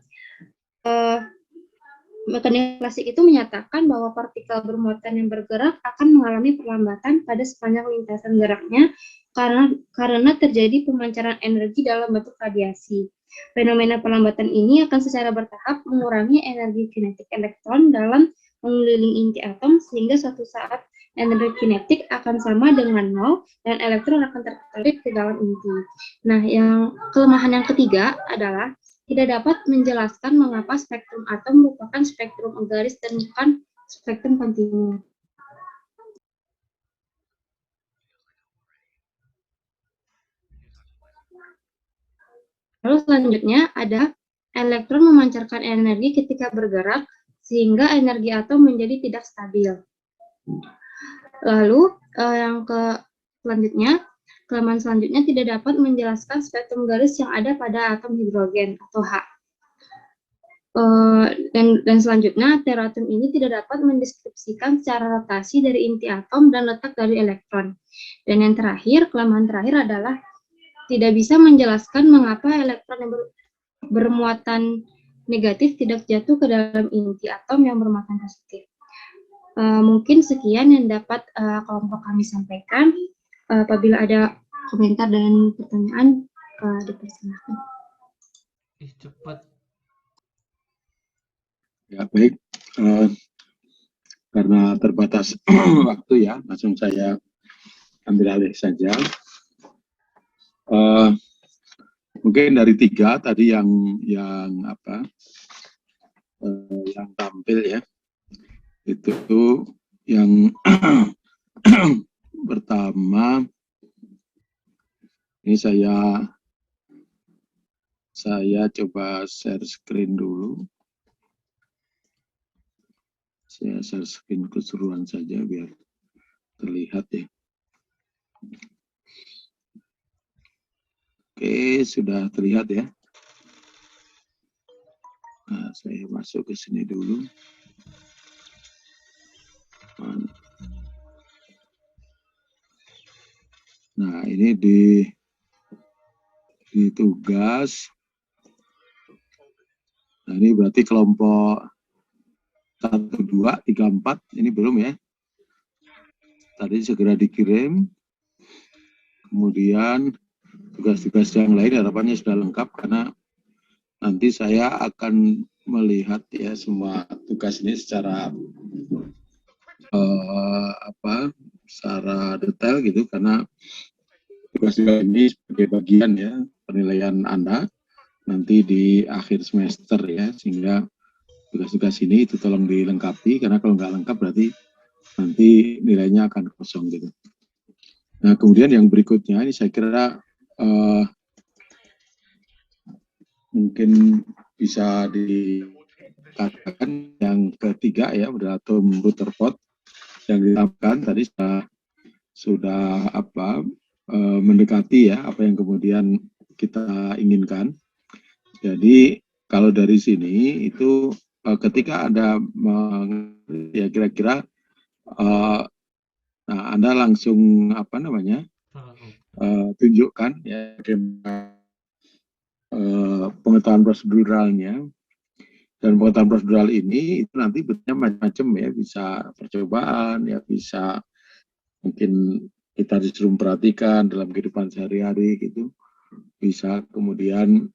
mekanika klasik itu menyatakan bahwa partikel bermuatan yang bergerak akan mengalami perlambatan pada sepanjang lintasan geraknya karena terjadi pemancaran energi dalam bentuk radiasi. Fenomena perlambatan ini akan secara bertahap mengurangi energi kinetik elektron dalam mengelilingi inti atom sehingga suatu saat energi kinetik akan sama dengan nol dan elektron akan tertarik ke dalam inti. Nah, kelemahan yang ketiga adalah tidak dapat menjelaskan mengapa spektrum atom merupakan spektrum garis dan bukan spektrum kontinu. Lalu selanjutnya ada elektron memancarkan energi ketika bergerak sehingga energi atom menjadi tidak stabil. Lalu kelemahan selanjutnya tidak dapat menjelaskan spektrum garis yang ada pada atom hidrogen atau H. Dan selanjutnya teori atom ini tidak dapat mendeskripsikan secara rotasi dari inti atom dan letak dari elektron. Dan yang terakhir, kelemahan terakhir adalah tidak bisa menjelaskan mengapa elektron yang bermuatan negatif tidak jatuh ke dalam inti atom yang bermuatan positif. Mungkin sekian yang dapat kelompok kami sampaikan. Apabila ada komentar dan pertanyaan, dipersilakan. Cepat. Ya, baik. Karena terbatas waktu ya, langsung saya ambil alih saja. Mungkin dari 3 tadi yang tampil ya, itu yang pertama ini saya coba share screen dulu. Saya share screen keseluruhan saja biar terlihat ya. Oke, sudah terlihat ya. Nah, saya masuk ke sini dulu. Nah, ini di tugas. Nah, ini berarti kelompok 1, 2, 3, 4. Ini belum ya. Tadi segera dikirim. Kemudian tugas-tugas yang lain harapannya sudah lengkap karena nanti saya akan melihat ya semua tugas ini secara secara detail gitu karena tugas ini sebagai bagian ya penilaian Anda nanti di akhir semester ya, sehingga tugas-tugas ini itu tolong dilengkapi karena kalau nggak lengkap berarti nanti nilainya akan kosong gitu. Nah, kemudian yang berikutnya ini saya kira mungkin bisa dikatakan yang ketiga ya, model atom Rutherford yang ditambahkan tadi sudah mendekati ya apa yang kemudian kita inginkan. Jadi kalau dari sini itu ketika Anda ya kira-kira nah, Anda langsung tunjukkan ya pengetahuan proseduralnya, dan pengetahuan prosedural ini itu nanti bentuknya macam-macam ya, bisa percobaan ya, bisa mungkin kita disuruh perhatikan dalam kehidupan sehari-hari gitu, bisa kemudian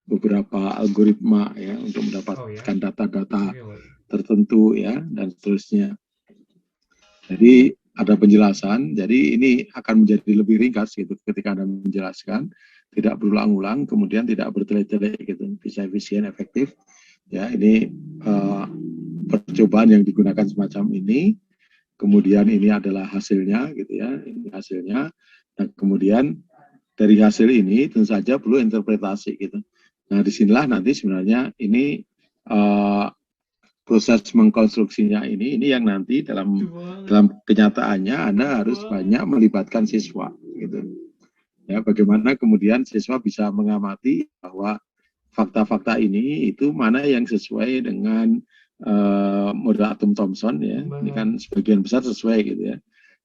beberapa algoritma ya untuk mendapatkan data-data tertentu ya dan seterusnya. Jadi ada penjelasan, jadi ini akan menjadi lebih ringkas gitu ketika Anda menjelaskan, tidak berulang-ulang, kemudian tidak bertele-tele gitu, bisa efisien, efektif. Ya, ini percobaan yang digunakan semacam ini, kemudian ini adalah hasilnya gitu ya, ini hasilnya. Nah, kemudian dari hasil ini tentu saja perlu interpretasi gitu. Nah, disinilah nanti sebenarnya ini proses mengkonstruksinya ini yang nanti dalam kenyataannya Anda harus banyak melibatkan siswa gitu. Ya, bagaimana kemudian siswa bisa mengamati bahwa fakta-fakta ini itu mana yang sesuai dengan model atom Thomson ya. Ini kan sebagian besar sesuai gitu ya.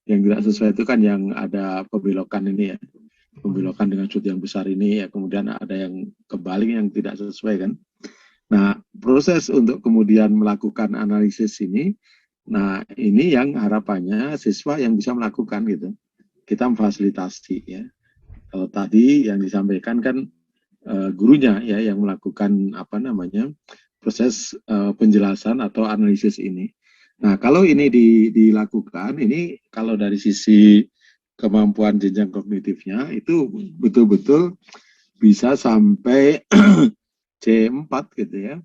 Yang tidak sesuai itu kan yang ada pembelokan ini ya. Pembelokan dengan sudut yang besar ini ya, kemudian ada yang kebalik yang tidak sesuai kan. Nah, proses untuk kemudian melakukan analisis ini, nah ini yang harapannya siswa yang bisa melakukan gitu. Kita memfasilitasi ya. Kalau tadi yang disampaikan kan gurunya ya yang melakukan proses penjelasan atau analisis ini. Nah, kalau ini dilakukan, ini kalau dari sisi kemampuan jenjang kognitifnya itu betul-betul bisa sampai C4 gitu ya,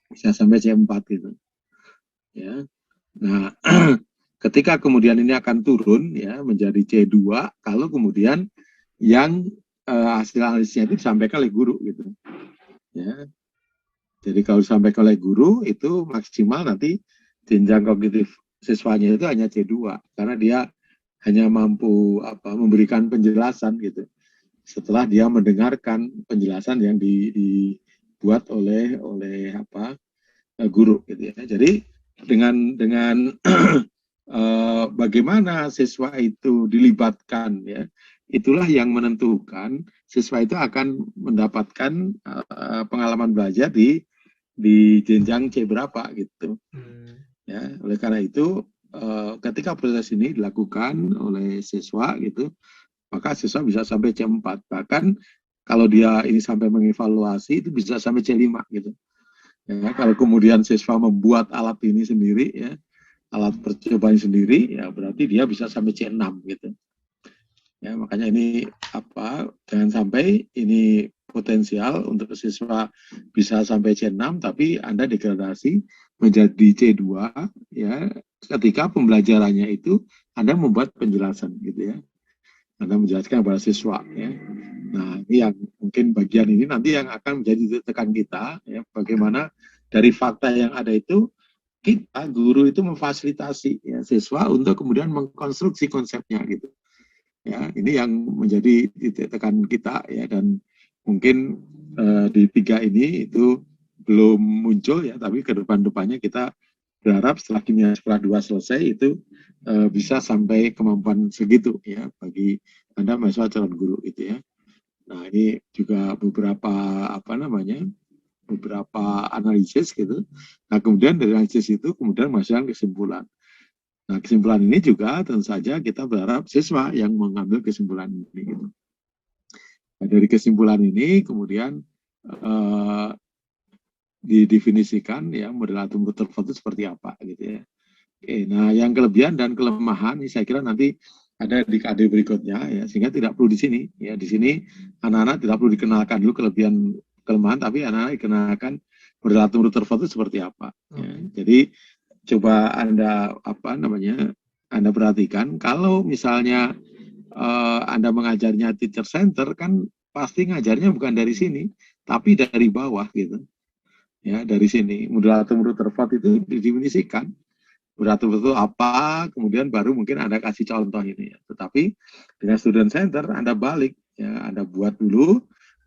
bisa sampai C4 gitu ya. Nah, ketika kemudian ini akan turun ya menjadi C2 kalau kemudian yang hasil analisisnya itu disampaikan oleh guru gitu ya. Jadi kalau disampaikan oleh guru itu maksimal nanti jenjang kognitif siswanya itu hanya C2 karena dia hanya mampu memberikan penjelasan gitu. Setelah dia mendengarkan penjelasan yang dibuat oleh guru gitu ya. Jadi dengan bagaimana siswa itu dilibatkan ya, itulah yang menentukan siswa itu akan mendapatkan pengalaman belajar di jenjang C berapa gitu. Ya, oleh karena itu ketika proses ini dilakukan oleh siswa gitu, maka siswa bisa sampai C4. Bahkan kalau dia ini sampai mengevaluasi itu bisa sampai C5 gitu. Ya, kalau kemudian siswa membuat alat ini sendiri ya, alat percobaan sendiri ya berarti dia bisa sampai C6 gitu. Ya, makanya ini jangan sampai ini potensial untuk siswa bisa sampai C6 tapi Anda degradasi menjadi C2 ya ketika pembelajarannya itu Anda membuat penjelasan gitu ya. Anda menjelaskan kepada siswa ya. Nah, ini yang mungkin bagian ini nanti yang akan menjadi tekan kita ya, bagaimana dari fakta yang ada itu kita guru itu memfasilitasi ya, siswa untuk kemudian mengkonstruksi konsepnya gitu. Ya, ini yang menjadi titik tekan kita ya, dan mungkin di 3 ini itu belum muncul ya, tapi ke depan-depannya kita berharap setelah kimia sekolah 2 selesai itu bisa sampai kemampuan segitu ya bagi Anda mahasiswa calon guru itu ya. Nah, ini juga beberapa beberapa analisis gitu. Nah, kemudian dari analisis itu kemudian menghasilkan kesimpulan. Nah, kesimpulan ini juga tentu saja kita berharap siswa yang mengambil kesimpulan ini gitu. Nah, dari kesimpulan ini kemudian didefinisikan ya model atom Rutherford itu seperti apa gitu ya. Oke, nah yang kelebihan dan kelemahan ini saya kira nanti ada di KD berikutnya ya, sehingga tidak perlu di sini ya. Di sini anak-anak tidak perlu dikenalkan dulu kelebihan kelemahan, tapi anak-anak dikenalkan model atom Rutherford itu seperti apa ya. Jadi coba Anda Anda perhatikan kalau misalnya Anda mengajarnya teacher center kan pasti ngajarnya bukan dari sini tapi dari bawah gitu. Ya, dari sini model atom Rutherford itu didefinisikan. Betul-betul apa, kemudian baru mungkin Anda kasih contoh ini ya. Tetapi dengan student center Anda balik ya, Anda buat dulu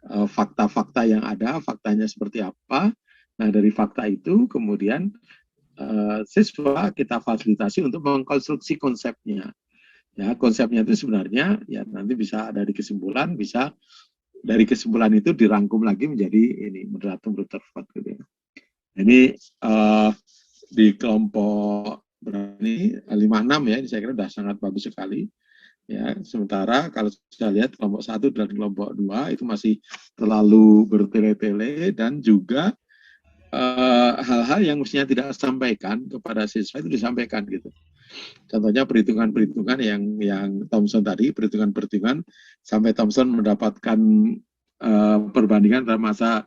fakta-fakta yang ada, faktanya seperti apa. Nah, dari fakta itu kemudian siswa kita fasilitasi untuk mengkonstruksi konsepnya. Ya, konsepnya itu sebenarnya ya nanti bisa dari kesimpulan, bisa dari kesimpulan itu dirangkum lagi menjadi ini model atom Rutherford gitu ya. Ini di kelompok berani 56 ya, ini saya kira sudah sangat bagus sekali Ya, sementara kalau saya lihat kelompok 1 dan kelompok 2 itu masih terlalu bertele-tele dan juga hal-hal yang mestinya tidak disampaikan kepada siswa itu disampaikan gitu. Contohnya perhitungan-perhitungan yang Thomson tadi, perhitungan-perhitungan sampai Thomson mendapatkan perbandingan antara massa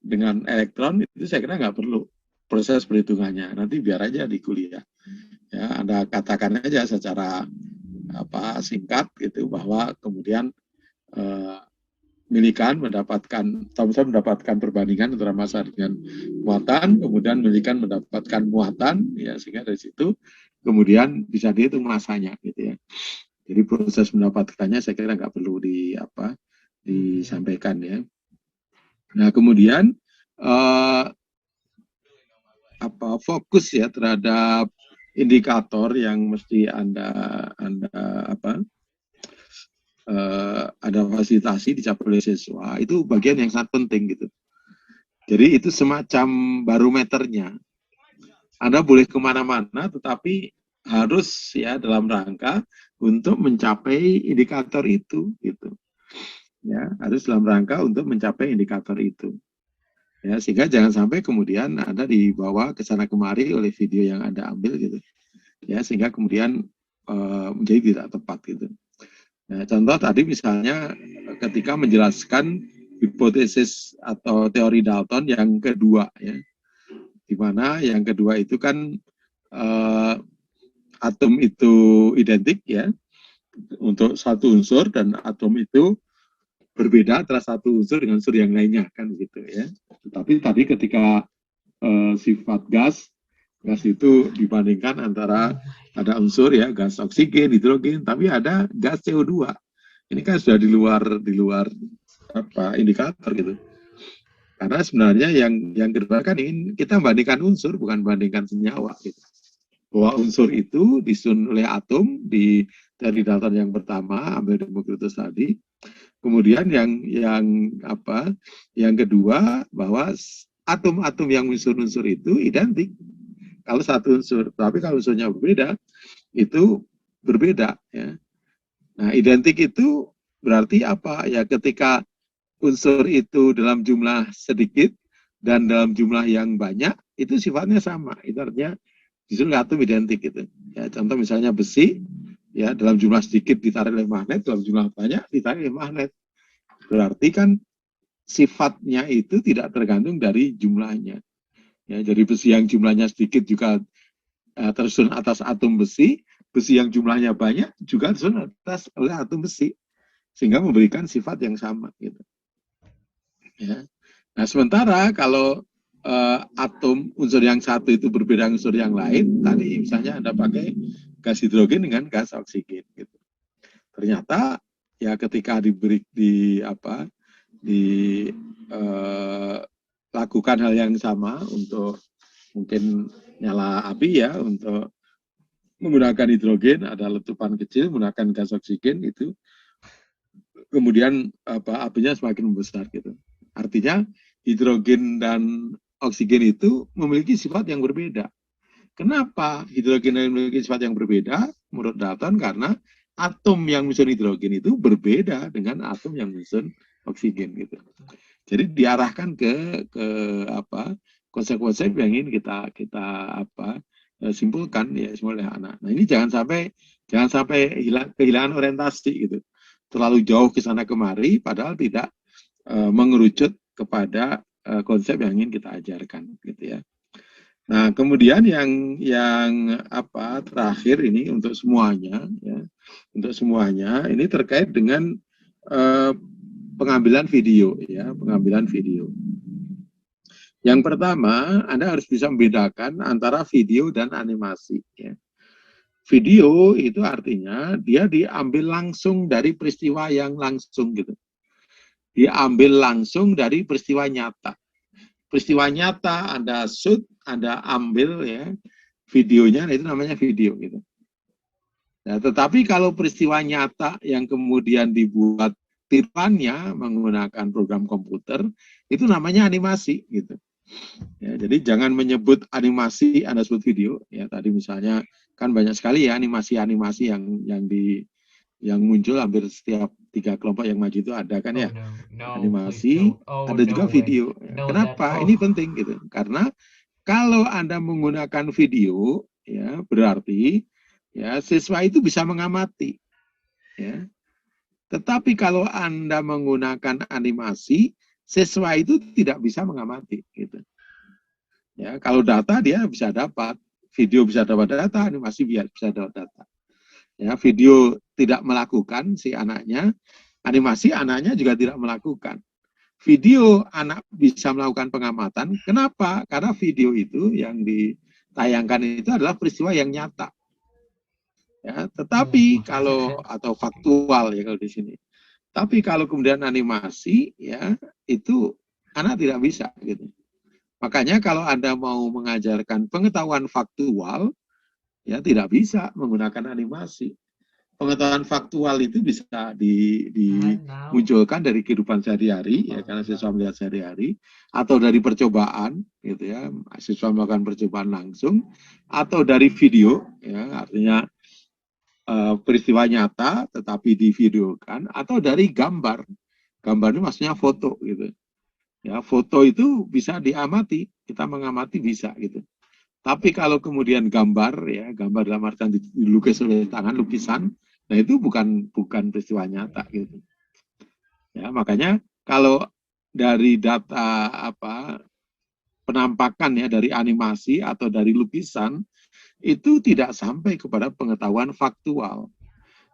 dengan elektron, itu saya kira nggak perlu proses perhitungannya. Nanti biar aja di kuliah. Ya, Anda katakan aja secara singkat gitu bahwa kemudian Millikan Thomson mendapatkan perbandingan antara massa dengan muatan, kemudian Millikan mendapatkan muatan, ya sehingga dari situ kemudian bisa dihitung massanya gitu ya. Jadi proses mendapatkannya saya kira nggak perlu disampaikan ya. Nah kemudian fokus ya terhadap indikator yang mesti ada fasilitasi dicapai oleh siswa, itu bagian yang sangat penting gitu. Jadi itu semacam barometernya. Anda boleh kemana-mana, tetapi harus ya dalam rangka untuk mencapai indikator itu gitu. Ya, harus dalam rangka untuk mencapai indikator itu. Ya, sehingga jangan sampai kemudian Anda dibawa ke sana kemari oleh video yang Anda ambil gitu. Ya, sehingga kemudian menjadi tidak tepat gitu. Nah, contoh tadi misalnya ketika menjelaskan hipotesis atau teori Dalton yang kedua ya, di mana yang kedua itu kan atom itu identik ya untuk satu unsur dan atom itu berbeda antara satu unsur dengan unsur yang lainnya kan gitu ya. Tetapi tadi ketika sifat gas itu dibandingkan antara ada unsur ya gas oksigen, hidrogen, tapi ada gas CO2. Ini kan sudah di luar indikator gitu. Karena sebenarnya yang kedua kan ingin kita bandingkan unsur bukan bandingkan senyawa gitu. Bahwa unsur itu disusun oleh atom di dari Dalton yang pertama ambil Democritus tadi. Kemudian yang kedua bahwa atom-atom yang unsur-unsur itu identik. Kalau satu unsur, tapi kalau unsurnya berbeda, itu berbeda. Ya. Nah, identik itu berarti apa? Ya, ketika unsur itu dalam jumlah sedikit dan dalam jumlah yang banyak, itu sifatnya sama. Itu artinya justru atom identik gitu. Ya, contoh misalnya besi, ya dalam jumlah sedikit ditarik oleh magnet, dalam jumlah banyak ditarik oleh magnet. Berarti kan sifatnya itu tidak tergantung dari jumlahnya. Ya, jadi besi yang jumlahnya sedikit juga tersusun atas atom besi yang jumlahnya banyak juga tersusun atas oleh atom besi, sehingga memberikan sifat yang sama. Gitu. Ya. Nah, sementara kalau atom unsur yang satu itu berbeda unsur yang lain, tadi misalnya Anda pakai gas hidrogen dengan gas oksigen. Gitu. Ternyata ya ketika lakukan hal yang sama untuk mungkin nyala api ya, untuk menggunakan hidrogen, ada letupan kecil, menggunakan gas oksigen itu, kemudian apinya semakin membesar gitu. Artinya hidrogen dan oksigen itu memiliki sifat yang berbeda. Kenapa hidrogen memiliki sifat yang berbeda? Menurut Dalton karena atom yang menyusun hidrogen itu berbeda dengan atom yang menyusun oksigen gitu. Jadi diarahkan ke konsep-konsep yang ingin kita simpulkan ya oleh anak. Nah ini jangan sampai kehilangan orientasi gitu. Terlalu jauh ke sana kemari padahal tidak mengerucut kepada konsep yang ingin kita ajarkan gitu ya. Nah kemudian yang terakhir ini untuk semuanya ya, ini terkait dengan pengambilan video ya, pengambilan video. Yang pertama, Anda harus bisa membedakan antara video dan animasi ya. Video itu artinya dia diambil langsung dari peristiwa yang langsung gitu. Diambil langsung dari peristiwa nyata. Peristiwa nyata Anda shoot, Anda ambil ya videonya, itu namanya video gitu. Nah, tetapi kalau peristiwa nyata yang kemudian dibuat tiruannya menggunakan program komputer, itu namanya animasi gitu. Ya, jadi jangan menyebut animasi Anda sebut video. Ya tadi misalnya kan banyak sekali ya animasi-animasi yang muncul hampir setiap 3 kelompok yang maju itu ada kan ya, animasi, ada juga video. Kenapa? Ini penting gitu. Karena kalau Anda menggunakan video, ya berarti ya siswa itu bisa mengamati, ya. Tetapi kalau Anda menggunakan animasi, siswa itu tidak bisa mengamati, gitu. Ya, kalau data dia bisa dapat, video bisa dapat data, animasi bisa dapat data. Ya, video tidak melakukan si anaknya, animasi anaknya juga tidak melakukan. Video anak bisa melakukan pengamatan. Kenapa? Karena video itu yang ditayangkan itu adalah peristiwa yang nyata. Ya, tetapi kalau atau faktual ya kalau di sini. Tapi kalau kemudian animasi ya itu anak tidak bisa gitu. Makanya kalau Anda mau mengajarkan pengetahuan faktual ya tidak bisa menggunakan animasi. Pengetahuan faktual itu bisa dimunculkan dari kehidupan sehari-hari ya karena siswa melihat sehari-hari atau dari percobaan gitu ya, siswa melakukan percobaan langsung atau dari video ya artinya peristiwa nyata tetapi divideokan atau dari gambar. Gambar itu maksudnya foto gitu. Ya, foto itu bisa diamati, kita mengamati bisa gitu. Tapi kalau kemudian gambar ya, gambar dalam artian dilukis oleh tangan, lukisan, nah itu bukan peristiwa nyata gitu. Ya, makanya kalau dari data penampakan ya dari animasi atau dari lukisan itu tidak sampai kepada pengetahuan faktual.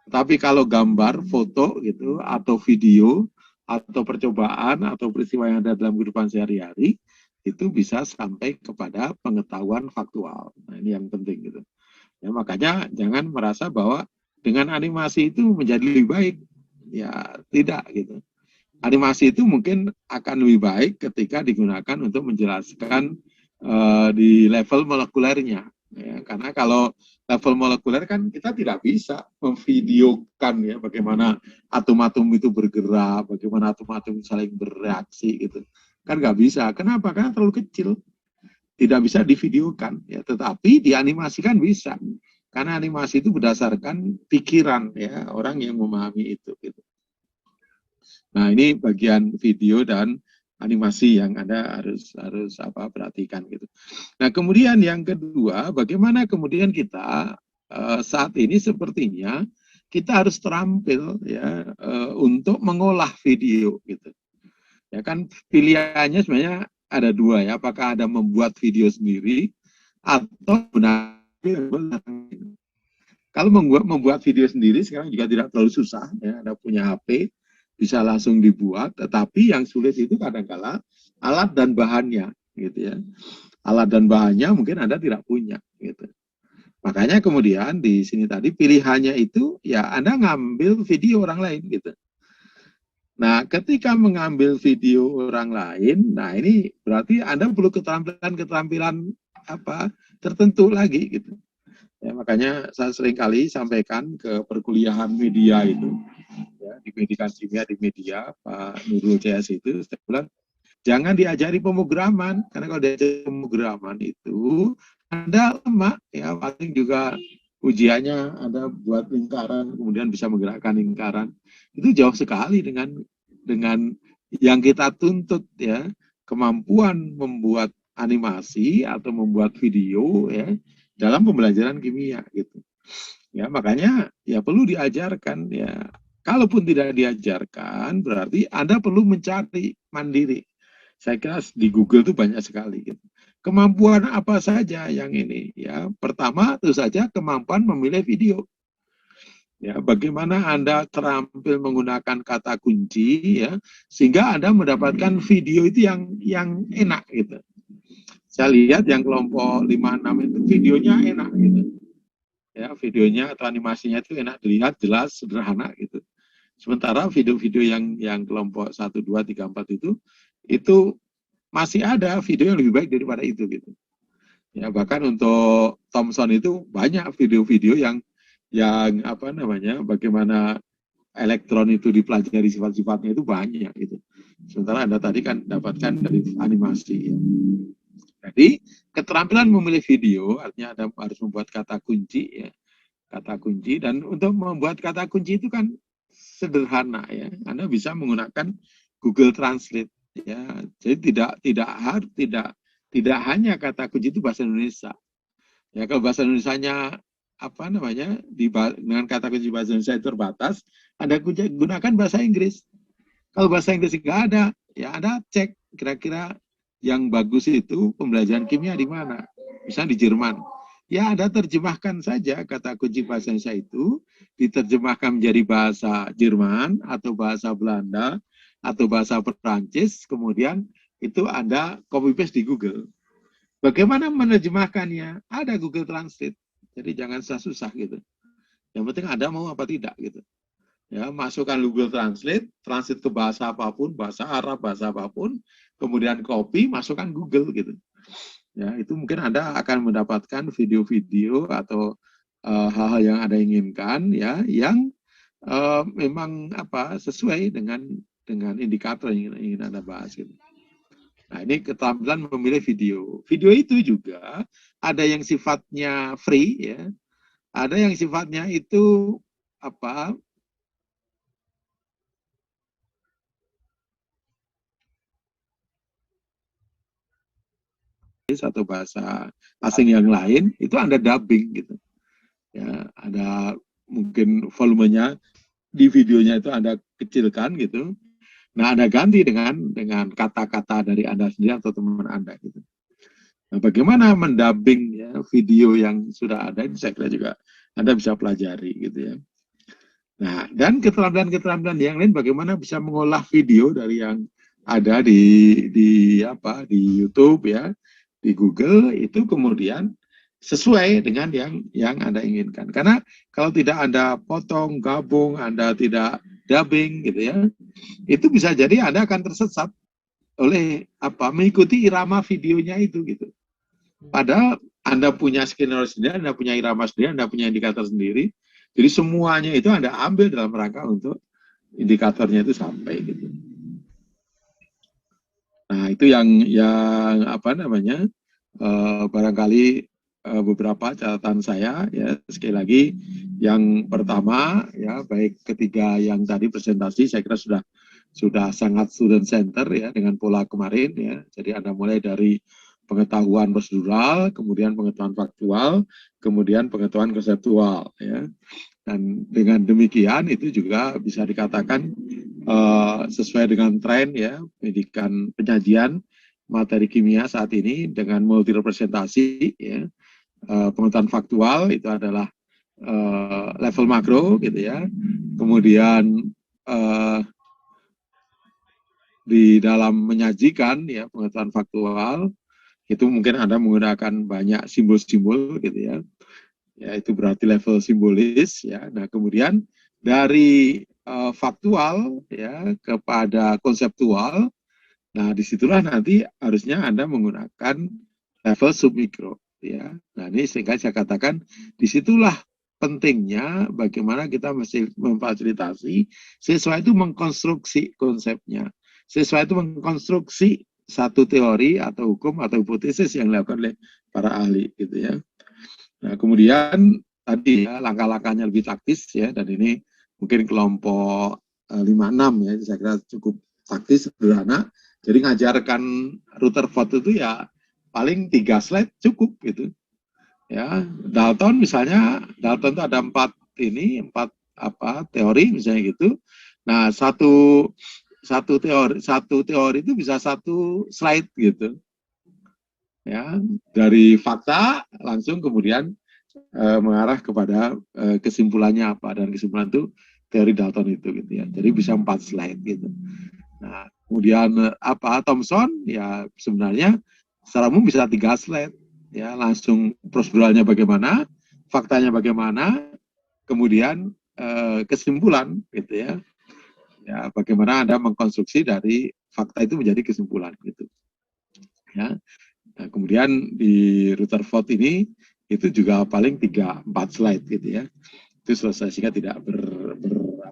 Tapi kalau gambar, foto gitu atau video atau percobaan atau peristiwa yang ada dalam kehidupan sehari-hari itu bisa sampai kepada pengetahuan faktual. Nah, ini yang penting gitu. Ya, makanya jangan merasa bahwa dengan animasi itu menjadi lebih baik. Ya, tidak gitu. Animasi itu mungkin akan lebih baik ketika digunakan untuk menjelaskan di level molekulernya. Ya, karena kalau level molekuler kan kita tidak bisa memvideokan ya bagaimana atom-atom itu bergerak, bagaimana atom-atom saling bereaksi gitu. Kan nggak bisa. Kenapa? Karena terlalu kecil. Tidak bisa divideokan. Ya, tetapi dianimasikan bisa. Karena animasi itu berdasarkan pikiran ya orang yang memahami itu. Gitu. Nah ini bagian video dan animasi yang Anda harus perhatikan gitu. Nah, kemudian yang kedua, bagaimana kemudian kita saat ini sepertinya kita harus terampil ya untuk mengolah video gitu. Ya kan pilihannya sebenarnya ada dua ya, apakah Anda membuat video sendiri atau benar. Kalau membuat video sendiri sekarang juga tidak terlalu susah ya, Anda punya HP bisa langsung dibuat, tetapi yang sulit itu kadang-kala alat dan bahannya, gitu ya. Alat dan bahannya mungkin Anda tidak punya, gitu. Makanya kemudian di sini tadi pilihannya itu ya Anda ngambil video orang lain, gitu. Nah, ketika mengambil video orang lain, nah ini berarti Anda perlu keterampilan tertentu lagi, gitu. Ya, makanya saya sering kali sampaikan ke perkuliahan media itu. Ya, di pendidikan kimia di media Pak Nurul CS itu saya bilang jangan diajari pemrograman karena kalau diajari pemrograman itu Anda lemah ya paling juga ujiannya Anda buat lingkaran kemudian bisa menggerakkan lingkaran itu jauh sekali dengan yang kita tuntut ya kemampuan membuat animasi atau membuat video ya dalam pembelajaran kimia gitu ya makanya ya perlu diajarkan ya. Kalaupun tidak diajarkan, berarti Anda perlu mencari mandiri. Saya kira di Google itu banyak sekali. Gitu. Kemampuan apa saja yang ini? Ya, pertama tentu saja kemampuan memilih video. Ya, bagaimana Anda terampil menggunakan kata kunci, ya, sehingga Anda mendapatkan video itu yang enak gitu. Saya lihat yang kelompok 5-6 itu videonya enak gitu. Ya, videonya atau animasinya itu enak dilihat, jelas, sederhana gitu. Sementara video-video yang kelompok 1, 2, 3, 4 itu masih ada video yang lebih baik daripada itu gitu. Ya, bahkan untuk Thomson itu banyak video-video yang bagaimana elektron itu dipelajari sifat-sifatnya itu banyak gitu. Sementara Anda tadi kan dapatkan dari animasi. Ya. Jadi keterampilan memilih video artinya Anda harus membuat kata kunci ya. kata kunci. Dan untuk membuat kata kunci itu kan sederhana ya. Anda bisa menggunakan Google Translate ya. Jadi tidak hanya kata kunci itu bahasa Indonesia. Ya, kalau bahasa Indonesianya apa namanya dengan kata kunci bahasa Indonesia itu terbatas, Anda gunakan bahasa Inggris. Kalau bahasa Inggris nggak ada, ya Anda cek kira-kira yang bagus itu pembelajaran kimia di mana. Misalnya di Jerman. Ya Anda terjemahkan saja kata kunci bahasa Indonesia itu, diterjemahkan menjadi bahasa Jerman atau bahasa Belanda atau bahasa Perancis, kemudian itu Anda copy paste di Google. Bagaimana menerjemahkannya? Ada Google Translate. Jadi jangan susah-susah gitu. Yang penting Anda mau apa tidak gitu. Ya, masukkan Google Translate, translate ke bahasa apapun, bahasa Arab, bahasa apapun, kemudian copy, masukkan Google gitu. Ya, itu mungkin Anda akan mendapatkan video-video atau hal-hal yang Anda inginkan ya, yang memang sesuai dengan indikator yang ingin Anda bahas gitu. Nah, ini keterampilan memilih video. Video itu juga ada yang sifatnya free ya. Ada yang sifatnya itu atau bahasa asing yang lain itu Anda dubbing gitu. Ya, ada mungkin volumenya di videonya itu Anda kecilkan gitu. Nah, Anda ganti dengan kata-kata dari Anda sendiri atau teman Anda gitu. Nah, bagaimana mendubbing ya video yang sudah ada, ini saya kira juga Anda bisa pelajari gitu ya. Nah, dan keterampilan-keterampilan yang lain bagaimana bisa mengolah video dari yang ada di YouTube ya, di Google itu kemudian sesuai dengan yang Anda inginkan. Karena kalau tidak Anda potong, gabung, Anda tidak dubbing gitu ya, itu bisa jadi Anda akan tersesat oleh mengikuti irama videonya itu gitu. Padahal Anda punya skenario sendiri, Anda punya irama sendiri, Anda punya indikator sendiri. Jadi semuanya itu Anda ambil dalam rangka untuk indikatornya itu sampai gitu. Nah, itu yang barangkali beberapa catatan saya ya. Sekali lagi yang pertama ya, baik ketiga yang tadi presentasi saya kira sudah sangat student center ya dengan pola kemarin ya. Jadi Anda mulai dari pengetahuan prosedural, kemudian pengetahuan faktual, kemudian pengetahuan konseptual ya. Dan dengan demikian itu juga bisa dikatakan sesuai dengan tren ya pendidikan penyajian materi kimia saat ini dengan multi representasi ya. Pengetahuan faktual itu adalah level makro gitu ya. Kemudian di dalam menyajikan ya pengetahuan faktual itu mungkin Anda menggunakan banyak simbol-simbol gitu ya. Ya itu berarti level simbolis ya. Nah, kemudian dari faktual ya kepada konseptual. Nah, disitulah nanti harusnya Anda menggunakan level submikro. Ya, nah ini sehingga saya katakan disitulah pentingnya bagaimana kita mesti memfasilitasi siswa itu mengkonstruksi konsepnya, siswa itu mengkonstruksi satu teori atau hukum atau hipotesis yang dilakukan oleh para ahli gitu ya. Nah kemudian tadi ya langkah-langkahnya lebih taktis ya, dan ini mungkin kelompok 5-6 ya, saya kira cukup taktis sederhana. Jadi ngajarkan Rutherford itu ya paling 3 slide cukup gitu. Ya, Dalton misalnya, Dalton itu ada 4 teori misalnya gitu. Nah, satu teori itu bisa 1 slide gitu. Ya, dari fakta langsung kemudian mengarah kepada kesimpulannya apa, dan kesimpulan itu teori Dalton itu gitu ya. Jadi bisa 4 slide gitu. Nah, kemudian Thomson ya sebenarnya secara umum bisa 3 slide ya, langsung proseduralnya bagaimana, faktanya bagaimana, kemudian kesimpulan gitu ya. Ya, bagaimana Anda mengkonstruksi dari fakta itu menjadi kesimpulan gitu. Ya. Nah, kemudian di Rutherford ini itu juga paling 3-4 slide gitu ya. Itu selesai sehingga tidak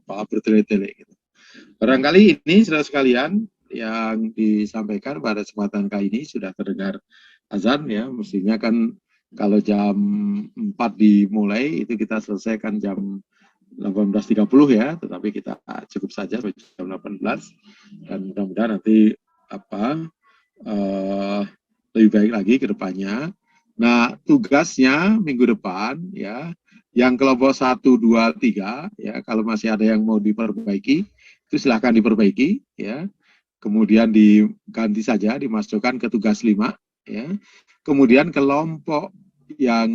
bertele-tele gitu. Barangkali ini saudara sekalian yang disampaikan pada kesempatan kali ini sudah terdengar azan ya, mestinya kan Kalau jam 4 dimulai, itu kita selesaikan jam 18.30 ya, tetapi kita cukup saja sampai jam 18, dan mudah-mudahan nanti lebih baik lagi ke depannya. Nah, tugasnya minggu depan ya, yang kelompok 1, 2, 3 ya, kalau masih ada yang mau diperbaiki, itu silahkan diperbaiki ya. Kemudian diganti saja, dimasukkan ke tugas 5 ya. Kemudian kelompok yang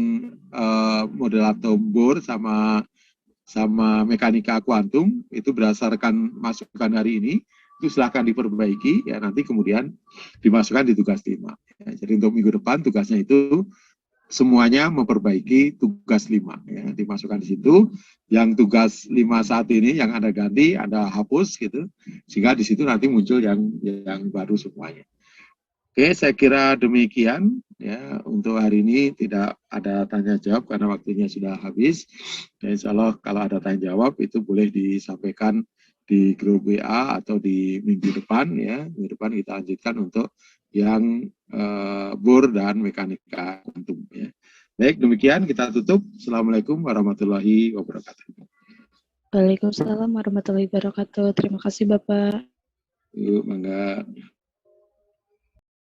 model atom Bohr sama mekanika kuantum itu berdasarkan masukan hari ini, itu silahkan diperbaiki ya, nanti kemudian dimasukkan di tugas 5 ya. Jadi untuk minggu depan tugasnya itu semuanya memperbaiki tugas 5 ya, dimasukkan di situ. Yang tugas 5 saat ini yang Anda ganti, Anda hapus gitu, sehingga di situ nanti muncul yang baru semuanya. Oke, saya kira demikian ya, untuk hari ini tidak ada tanya jawab karena waktunya sudah habis. Dan insya Allah kalau ada tanya jawab itu boleh disampaikan di grup WA atau di minggu depan ya. Minggu depan kita lanjutkan untuk yang Bohr dan mekanika kuantum ya. Baik, demikian kita tutup. Assalamualaikum warahmatullahi wabarakatuh. Waalaikumsalam warahmatullahi wabarakatuh. Terima kasih Bapak. Yuk, mangga.